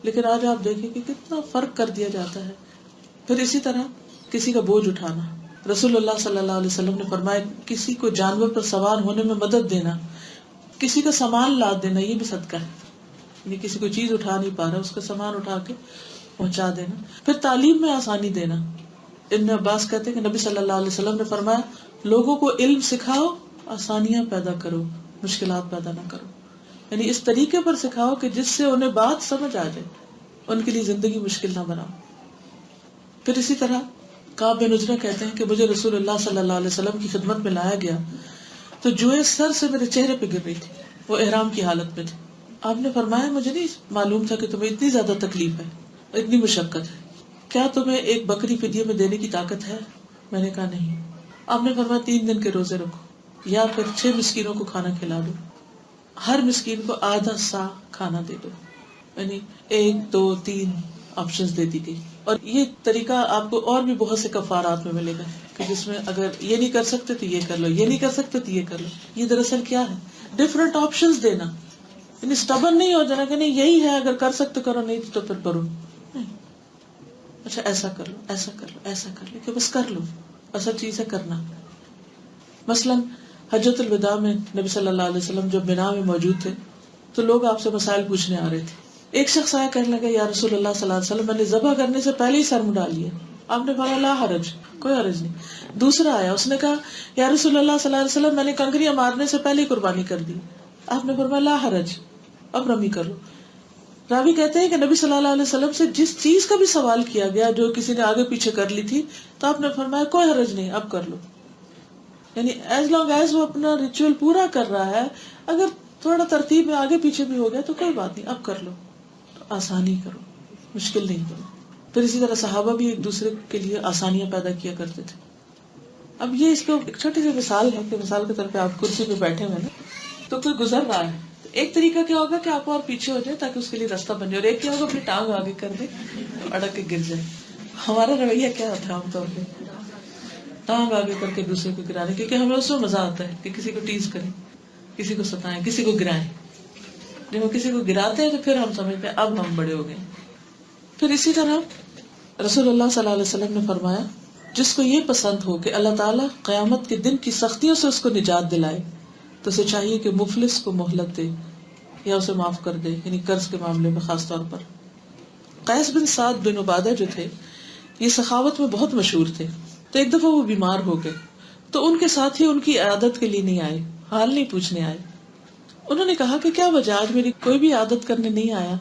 لیکن آج آپ دیکھیں کہ کتنا فرق کر دیا جاتا ہے. پھر اسی طرح کسی کا بوجھ اٹھانا. رسول اللہ صلی اللہ علیہ وسلم نے فرمایا، کسی کو جانور پر سوار ہونے میں مدد دینا، کسی کا سامان لاد دینا، یہ بھی صدقہ ہے. یعنی کسی کو چیز اٹھا نہیں پا رہا، اس کا سامان اٹھا کے پہنچا دینا. پھر تعلیم میں آسانی دینا. ابن عباس کہتے ہیں کہ نبی صلی اللہ علیہ وسلم نے فرمایا، لوگوں کو علم سکھاؤ، آسانیاں پیدا کرو، مشکلات پیدا نہ کرو. یعنی اس طریقے پر سکھاؤ کہ جس سے انہیں بات سمجھ آ جائے، ان کے لیے زندگی مشکل نہ بناؤ. پھر اسی طرح کعب بن عجرہ کہتے ہیں کہ مجھے رسول اللہ صلی اللہ علیہ وسلم کی خدمت میں لایا گیا تو جوئیں سر سے میرے چہرے پہ گر رہی تھی، وہ احرام کی حالت میں تھے. آپ نے فرمایا، مجھے نہیں معلوم تھا کہ تمہیں اتنی زیادہ تکلیف ہے، اتنی مشقت ہے، کیا تمہیں ایک بکری فدیے میں دینے کی طاقت ہے؟ میں نے کہا نہیں. آپ نے فرمایا 3 دن کے روزے رکھو، یا پھر 6 مسکینوں کو کھانا کھلا دو، ہر مسکین کو آدھا سا کھانا دے دو. یعنی 1 2 3 آپشنز دے دی گئی. اور یہ طریقہ آپ کو اور بھی بہت سے کفارات میں ملے گا کہ جس میں اگر یہ نہیں کر سکتے تو یہ کر لو، یہ نہیں کر سکتے تو یہ کر لو. یہ دراصل کیا ہے؟ ڈفرنٹ آپشنز دینا. یعنی اسٹبن نہیں ہو جانا کہ نہیں یہی ہے، اگر کر سکتے کرو، نہیں تو پھر کرو نہیں. اچھا ایسا کر لو، ایسا کر لو، ایسا کر لو، کہ بس کر لو. اصل چیز ہے کرنا. مثلاً حجۃ الوداع میں نبی صلی اللہ علیہ وسلم جب مینا میں موجود تھے تو لوگ آپ سے مسائل پوچھنے آ رہے تھے. ایک شخص آیا کہنے لگا، یا رسول اللہ صلی اللہ علیہ وسلم، میں نے ذبح کرنے سے پہلے ہی سر منڈا لیا. آپ نے فرمایا لا حرج، کوئی حرج نہیں. دوسرا آیا، اس نے کہا، یا رسول اللہ صلی اللہ علیہ وسلم، میں نے کنکریاں مارنے سے پہلے ہی قربانی کر دی. آپ نے فرمایا لا حرج، اب رمی کر لو. راوی کہتے ہیں کہ نبی صلی اللہ علیہ وسلم سے جس چیز کا بھی سوال کیا گیا جو کسی نے آگے پیچھے کر لی تھی تو آپ نے فرمایا کوئی حرج نہیں، اب کر لو. یعنی ایز لانگ ایز وہ اپنا ریچول پورا کر رہا ہے، اگر تھوڑا ترتیب میں آگے پیچھے بھی ہو گیا تو کوئی بات نہیں، اب کر لو. تو آسانی کرو، مشکل نہیں کرو. پھر اسی طرح صحابہ بھی ایک دوسرے کے لیے آسانیاں پیدا کیا کرتے تھے. اب یہ اس کو ایک چھوٹی سی مثال ہے کہ مثال کے طور پہ آپ کرسی پہ بیٹھے ہوئے نا، تو کوئی گزر رہا ہے، ایک طریقہ کیا ہوگا کہ آپ اور پیچھے ہو جائے تاکہ اس کے لیے راستہ بن جائے، اور ایک کیا ہوگا اپنی ٹانگ آگے کر دے تو اڑک کے گر جائے. ہمارا رویہ کیا ہوتا ہے عام طور پہ؟ ٹانگ آگے کر کے دوسرے کو گرانے، کیونکہ ہمیں اس میں مزہ آتا ہے کہ کسی کو ٹیز کریں، کسی کو ستائیں، کسی کو گرائیں. جب وہ کسی کو گراتے ہیں تو پھر ہم سمجھتے ہیں اب ہم بڑے ہو گئے. پھر اسی طرح رسول اللہ صلی اللہ علیہ وسلم نے فرمایا جس کو یہ پسند ہو کہ اللہ تعالیٰ قیامت کے دن کی سختیوں سے اس کو نجات دلائے تو اسے چاہیے کہ مفلس کو مہلت دے یا اسے معاف کر دے، یعنی قرض کے معاملے میں خاص طور پر. قیس بن سعد بن عبادہ جو تھے یہ سخاوت میں بہت مشہور تھے. تو ایک دفعہ وہ بیمار ہو گئے تو ان کے ساتھی ان کی عیادت کے لیے نہیں آئے، حال نہیں پوچھنے آئے. انہوں نے کہا کہ کیا وجہ، آج میری کوئی بھی عیادت کرنے نہیں آیا.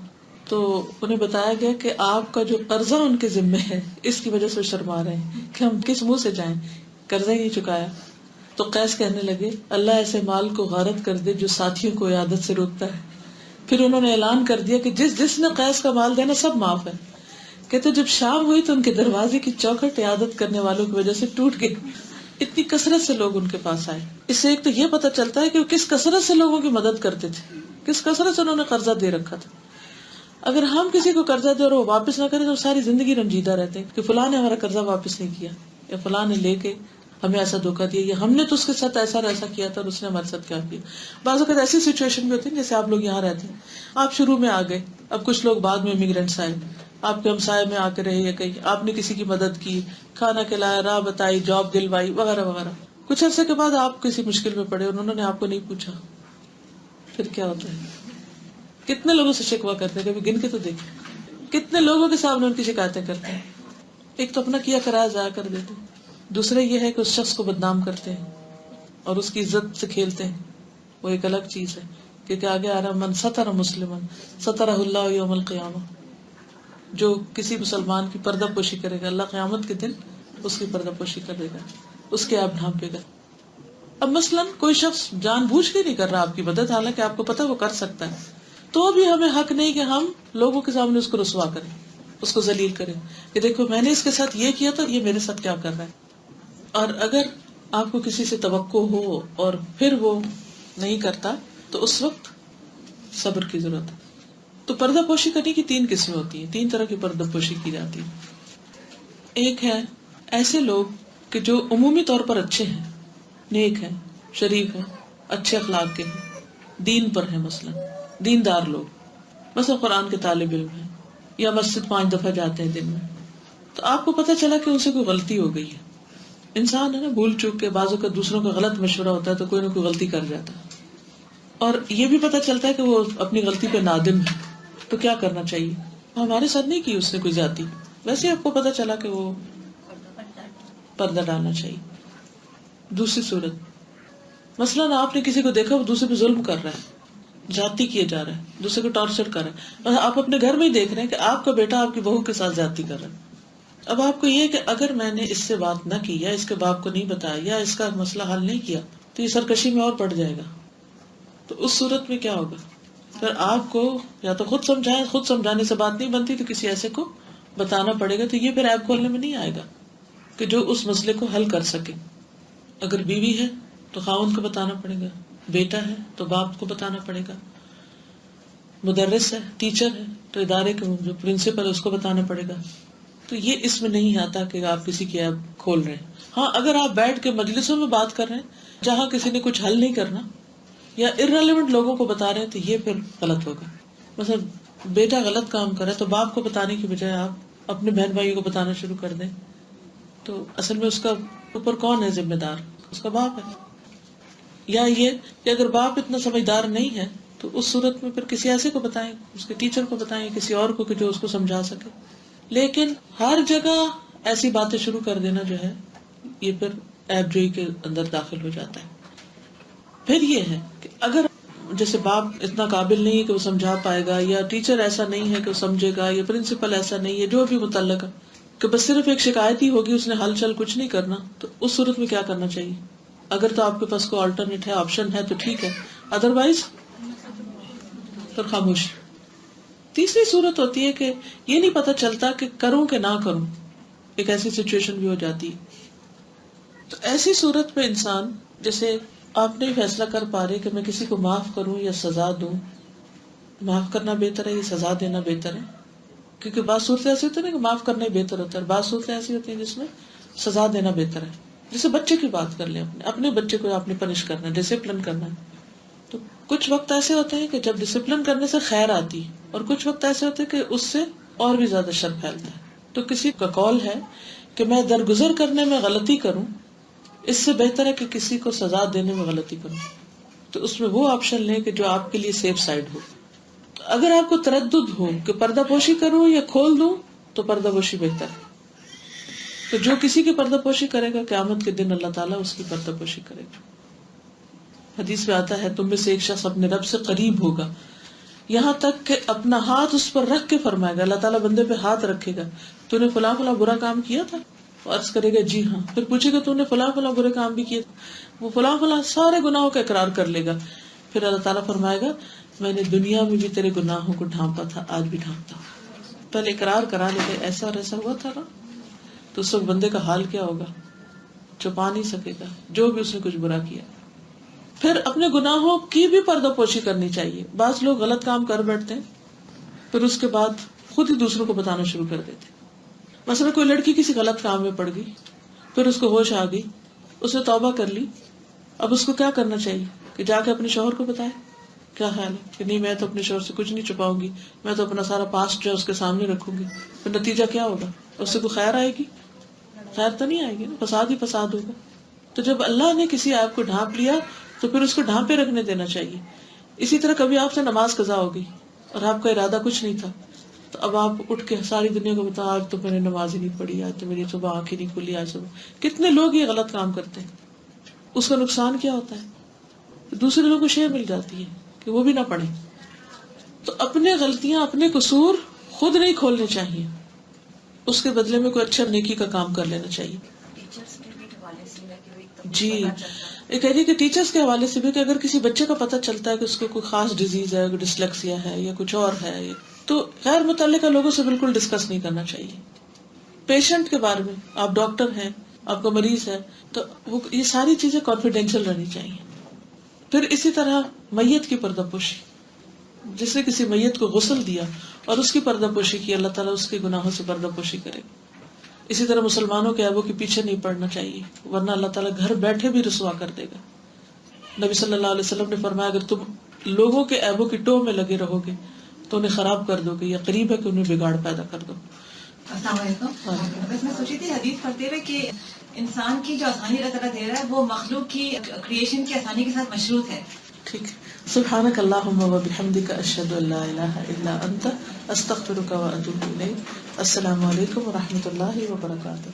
تو انہیں بتایا گیا کہ آپ کا جو قرضہ ان کے ذمے ہے اس کی وجہ سے شرما رہے ہیں کہ ہم کس منہ سے جائیں، قرضہ ہی نہیں چکایا. تو قیس کہنے لگے اللہ ایسے مال کو غارت کر دے جو ساتھیوں کو عیادت سے روکتا ہے. پھر انہوں نے اعلان کر دیا کہ جس نے قیس کا مال دینا سب معاف ہے. کہتے جب شام ہوئی تو ان کے دروازے کی چوکھٹ عیادت کرنے والوں کی وجہ سے ٹوٹ گئی. اتنی کثرت سے لوگ ان کے پاس آئے. اس سے ایک تو یہ پتہ چلتا ہے کہ وہ کس کثرت سے لوگوں کی مدد کرتے تھے، کس کثرت سے انہوں نے قرضہ دے رکھا تھا. اگر ہم کسی کو قرضہ دے اور وہ واپس نہ کرے تو ساری زندگی رنجیدہ رہتے ہیں کہ فلاں نے ہمارا قرضہ واپس نہیں کیا، یا فلاں نے لے کے ہمیں ایسا دھوکہ دیا، یا ہم نے تو اس کے ساتھ ایسا کیا تھا اور اس نے ہمارے ساتھ کیا کیا. بعض اوقات ایسی سچویشن بھی ہوتی ہے جیسے آپ لوگ یہاں رہتے ہیں، آپ شروع میں آ گئے، اب کچھ لوگ بعد میں امیگرینٹس آئے، آپ کے ہمسائے میں آ کے رہے یا کہیں آپ نے کسی کی مدد کی، کھانا کھلایا، راہ بتائی، جاب دلوائی وغیرہ وغیرہ. کچھ عرصے کے بعد آپ کسی مشکل میں پڑے اور انہوں نے آپ کو نہیں پوچھا، پھر کیا ہوتا ہے؟ کتنے لوگوں سے شکوہ کرتے ہیں، کبھی گن کے تو دیکھیں کتنے لوگوں کے سامنے ان کی شکایتیں کرتے ہیں. ایک تو اپنا کیا کرایہ ضائع کر دیتے ہیں، دوسرا یہ ہے کہ اس شخص کو بدنام کرتے ہیں اور اس کی عزت سے کھیلتے ہیں. وہ ایک الگ چیز ہے کیونکہ آگے آ رہا من ستر مسلمن سترہ اللہ یوم القیامہ، جو کسی مسلمان کی پردہ پوشی کرے گا اللہ قیامت کے دن اس کی پردہ پوشی کرے گا، اس کے آپ ڈھانپے گا. اب مثلاً کوئی شخص جان بوجھ کے نہیں کر رہا آپ کی مدد، حالانکہ آپ کو پتا وہ کر سکتا ہے، تو بھی ہمیں حق نہیں کہ ہم لوگوں کے سامنے اس کو رسوا کریں، اس کو ذلیل کریں کہ دیکھو میں نے اس کے ساتھ یہ کیا تو یہ میرے ساتھ کیا کر رہا ہے. اور اگر آپ کو کسی سے توقع ہو اور پھر وہ نہیں کرتا تو اس وقت صبر کی ضرورت ہے. تو پردہ پوشی کرنے کی 3 قسمیں ہوتی ہیں، 3 طرح کی پردہ پوشی کی جاتی ہے. ایک ہے ایسے لوگ کہ جو عمومی طور پر اچھے ہیں، نیک ہیں، شریف ہیں، اچھے اخلاق کے ہیں، دین پر ہیں، مثلا دیندار لوگ، مثلا قرآن کے طالب علم ہیں یا مسجد 5 دفعہ جاتے ہیں دن میں. تو آپ کو پتہ چلا کہ ان سے کوئی غلطی ہو گئی ہے. انسان ہے نا، بھول چوک کے بعضوں کا دوسروں کا غلط مشورہ ہوتا ہے تو کوئی نہ کوئی غلطی کر جاتا ہے، اور یہ بھی پتہ چلتا ہے کہ وہ اپنی غلطی پہ نادم ہے. تو کیا کرنا چاہیے؟ ہمارے ساتھ نہیں کی اس نے کوئی زیادتی، ویسے آپ کو پتہ چلا کہ وہ پردہ ڈالنا چاہیے. دوسری صورت، مثلاً آپ نے کسی کو دیکھا وہ دوسرے پہ ظلم کر رہا ہے، زیادتی کیے جا رہا ہے، دوسرے کو ٹارچر کر رہا ہے، اور آپ اپنے گھر میں ہی دیکھ رہے ہیں کہ آپ کا بیٹا آپ کی بہو کے ساتھ زیادتی کر رہا ہے. اب آپ کو یہ کہ اگر میں نے اس سے بات نہ کی یا اس کے باپ کو نہیں بتایا یا اس کا مسئلہ حل نہیں کیا تو یہ سرکشی میں اور پڑ جائے گا. تو اس صورت میں کیا ہوگا؟ پھر آپ کو یا تو خود سمجھائیں، خود سمجھانے سے بات نہیں بنتی تو کسی ایسے کو بتانا پڑے گا. تو یہ پھر ایپ کھولنے میں نہیں آئے گا کہ جو اس مسئلے کو حل کر سکے. اگر بیوی ہے تو خاوند کو بتانا پڑے گا، بیٹا ہے تو باپ کو بتانا پڑے گا، مدرس ہے، ٹیچر ہے تو ادارے کے جو پرنسپل ہے اس کو بتانا پڑے گا. تو یہ اس میں نہیں آتا کہ آپ کسی کی ایپ کھول رہے ہیں. ہاں اگر آپ بیٹھ کے مجلسوں میں بات کر رہے ہیں جہاں کسی نے کچھ حل نہیں کرنا یا ارریلیونٹ لوگوں کو بتا رہے ہیں تو یہ پھر غلط ہوگا. مثلا بیٹا غلط کام کر رہا ہے تو باپ کو بتانے کی بجائے آپ اپنے بہن بھائیوں کو بتانا شروع کر دیں تو اصل میں اس کا اوپر کون ہے ذمہ دار؟ اس کا باپ ہے. یا یہ کہ اگر باپ اتنا سمجھدار نہیں ہے تو اس صورت میں پھر کسی ایسے کو بتائیں، اس کے ٹیچر کو بتائیں، کسی اور کو کہ جو اس کو سمجھا سکے. لیکن ہر جگہ ایسی باتیں شروع کر دینا جو ہے یہ پھر ایپ جوئی کے اندر داخل ہو جاتا ہے. پھر یہ ہے کہ اگر جیسے باپ اتنا قابل نہیں ہے کہ وہ سمجھا پائے گا، یا ٹیچر ایسا نہیں ہے کہ وہ سمجھے گا، یا پرنسپل ایسا نہیں ہے، جو بھی متعلق ہے کہ بس صرف ایک شکایت ہی ہوگی، اس نے حل چل کچھ نہیں کرنا، تو اس صورت میں کیا کرنا چاہیے؟ اگر تو آپ کے پاس کوئی آلٹرنیٹ ہے، آپشن ہے تو ٹھیک ہے، ادروائز پھر خاموشی. تیسری صورت ہوتی ہے کہ یہ نہیں پتہ چلتا کہ کروں کہ نہ کروں، ایک ایسی سچویشن بھی ہو جاتی ہے. تو ایسی صورت میں انسان، جیسے آپ نہیں فیصلہ کر پا رہے کہ میں کسی کو معاف کروں یا سزا دوں، معاف کرنا بہتر ہے یا سزا دینا بہتر ہے؟ کیونکہ بعض صورتیں ایسی ہوتی ہیں نا کہ معاف کرنا ہی بہتر ہوتا ہے، بعض صورتیں ایسی ہوتی ہیں جس میں سزا دینا بہتر ہے. جیسے بچے کی بات کر لیں، اپنے بچے کو آپ نے پنش کرنا ہے، ڈسپلن کرنا ہے، تو کچھ وقت ایسے ہوتے ہیں کہ جب ڈسپلن کرنے سے خیر آتی، اور کچھ وقت ایسے ہوتے ہیں کہ اس سے اور بھی زیادہ شر پھیلتا ہے. تو کسی کا قول ہے کہ میں درگزر کرنے میں غلطی کروں، اس سے بہتر ہے کہ کسی کو سزا دینے میں غلطی کروں. تو اس میں وہ آپشن لیں کہ جو آپ کے لیے سیف سائڈ ہو. تو اگر آپ کو تردد ہو کہ پردہ پوشی کروں یا کھول دوں، تو پردہ پوشی بہتر ہے. تو جو کسی کی پردہ پوشی کرے گا، قیامت کے دن اللہ تعالیٰ اس کی پردہ پوشی کرے گا. حدیث میں آتا ہے، تم میں سے ایک شخص اپنے رب سے قریب ہوگا یہاں تک کہ اپنا ہاتھ اس پر رکھ کے فرمائے گا. اللہ تعالیٰ بندے پہ ہاتھ رکھے گا، تو نے فلاں فلاں برا کام کیا تھا؟ وہ عرض کرے گا جی ہاں. پھر پوچھے گا تو نے فلاں فلاں برے کام بھی کیے؟ وہ فلاں فلاں سارے گناہوں کا اقرار کر لے گا. پھر اللہ تعالیٰ فرمائے گا، میں نے دنیا میں بھی تیرے گناہوں کو ڈھانپا تھا، آج بھی ڈھانپتا ہوں. پہلے اقرار کرا لے گا ایسا اور ایسا ہوا تھا نا. تو اس وقت بندے کا حال کیا ہوگا؟ چھپا نہیں سکے گا جو بھی اس نے کچھ برا کیا. پھر اپنے گناہوں کی بھی پردہ پوشی کرنی چاہیے. بعض لوگ غلط کام کر بیٹھتے ہیں، پھر اس کے بعد خود ہی دوسروں کو بتانا شروع کر دیتے. مثلا کوئی لڑکی کسی غلط کام میں پڑ گئی، پھر اس کو ہوش آ گئی، اس نے توبہ کر لی. اب اس کو کیا کرنا چاہیے کہ جا کے اپنے شوہر کو بتائے. کیا خیال ہے کہ نہیں، میں تو اپنے شوہر سے کچھ نہیں چھپاؤں گی، میں تو اپنا سارا پاسٹ جو ہے اس کے سامنے رکھوں گی. پھر نتیجہ کیا ہوگا؟ اس سے کوئی خیر آئے گی؟ خیر تو نہیں آئے گی نا، فساد ہی فساد ہوگا. تو جب اللہ نے کسی آپ کو ڈھانپ لیا تو پھر اس کو ڈھانپے رکھنے دینا چاہیے. اسی طرح کبھی آپ سے نماز قضا ہو گئی اور آپ کا ارادہ کچھ نہیں تھا، تو اب آپ اٹھ کے ساری دنیا کو بتا، آج تو میں نے نماز ہی نہیں پڑھی، آج تو میری صبح آنکھ ہی نہیں کھلی. آج صبح کتنے لوگ یہ غلط کام کرتے ہیں. اس کا نقصان کیا ہوتا ہے؟ دوسرے لوگوں کو شے مل جاتی ہے کہ وہ بھی نہ پڑھیں. تو اپنے غلطیاں، اپنے قصور خود نہیں کھولنے چاہیے، اس کے بدلے میں کوئی اچھا نیکی کا کام کر لینا چاہیے. ٹیچرز کے بھی حوالے سے ہے کہ وہ ایک تو جی، پتہ چلتا ہے. یہ کہہ کہ ٹیچرز کے حوالے سے بھی کہ اگر کسی بچے کا پتہ چلتا ہے کہ اس کو کوئی خاص ڈیزیز ہے، ڈسلیکسیا ہے یا کچھ اور ہے، تو غیر متعلقہ لوگوں سے بالکل ڈسکس نہیں کرنا چاہیے. پیشنٹ کے بارے میں، آپ ڈاکٹر ہیں، آپ کا مریض ہے، تو یہ ساری چیزیں کانفیڈینشیل رہنی چاہیے. پھر اسی طرح میت کی پردہ پوشی، جس نے کسی میت کو غسل دیا اور اس کی پردہ پوشی کی، اللہ تعالیٰ اس کے گناہوں سے پردہ پوشی کرے. اسی طرح مسلمانوں کے عیبوں کے پیچھے نہیں پڑنا چاہیے، ورنہ اللہ تعالیٰ گھر بیٹھے بھی رسوا کر دے گا. نبی صلی اللہ علیہ وسلم نے فرمایا، اگر تم لوگوں کے عیبوں کی ٹوہ میں لگے رہو گے تو انہیں خراب کر دو گے، یا قریب ہے کہ انہیں بگاڑ پیدا کر دو. السلام علیکم. بس میں سوچی تھی حدیث پڑھتے ہوئے کہ انسان کی جو آسانی اللہ تعالیٰ دے رہا ہے وہ مخلوق کی کریشن کی آسانی کے ساتھ مشروط ہے. ٹھیک ہے. سبحانک اللہم و بحمدک، اشہد ان لا الہ الا انت، استغفرک و اتوب الیک. السلام علیکم و رحمۃ اللہ وبرکاتہ.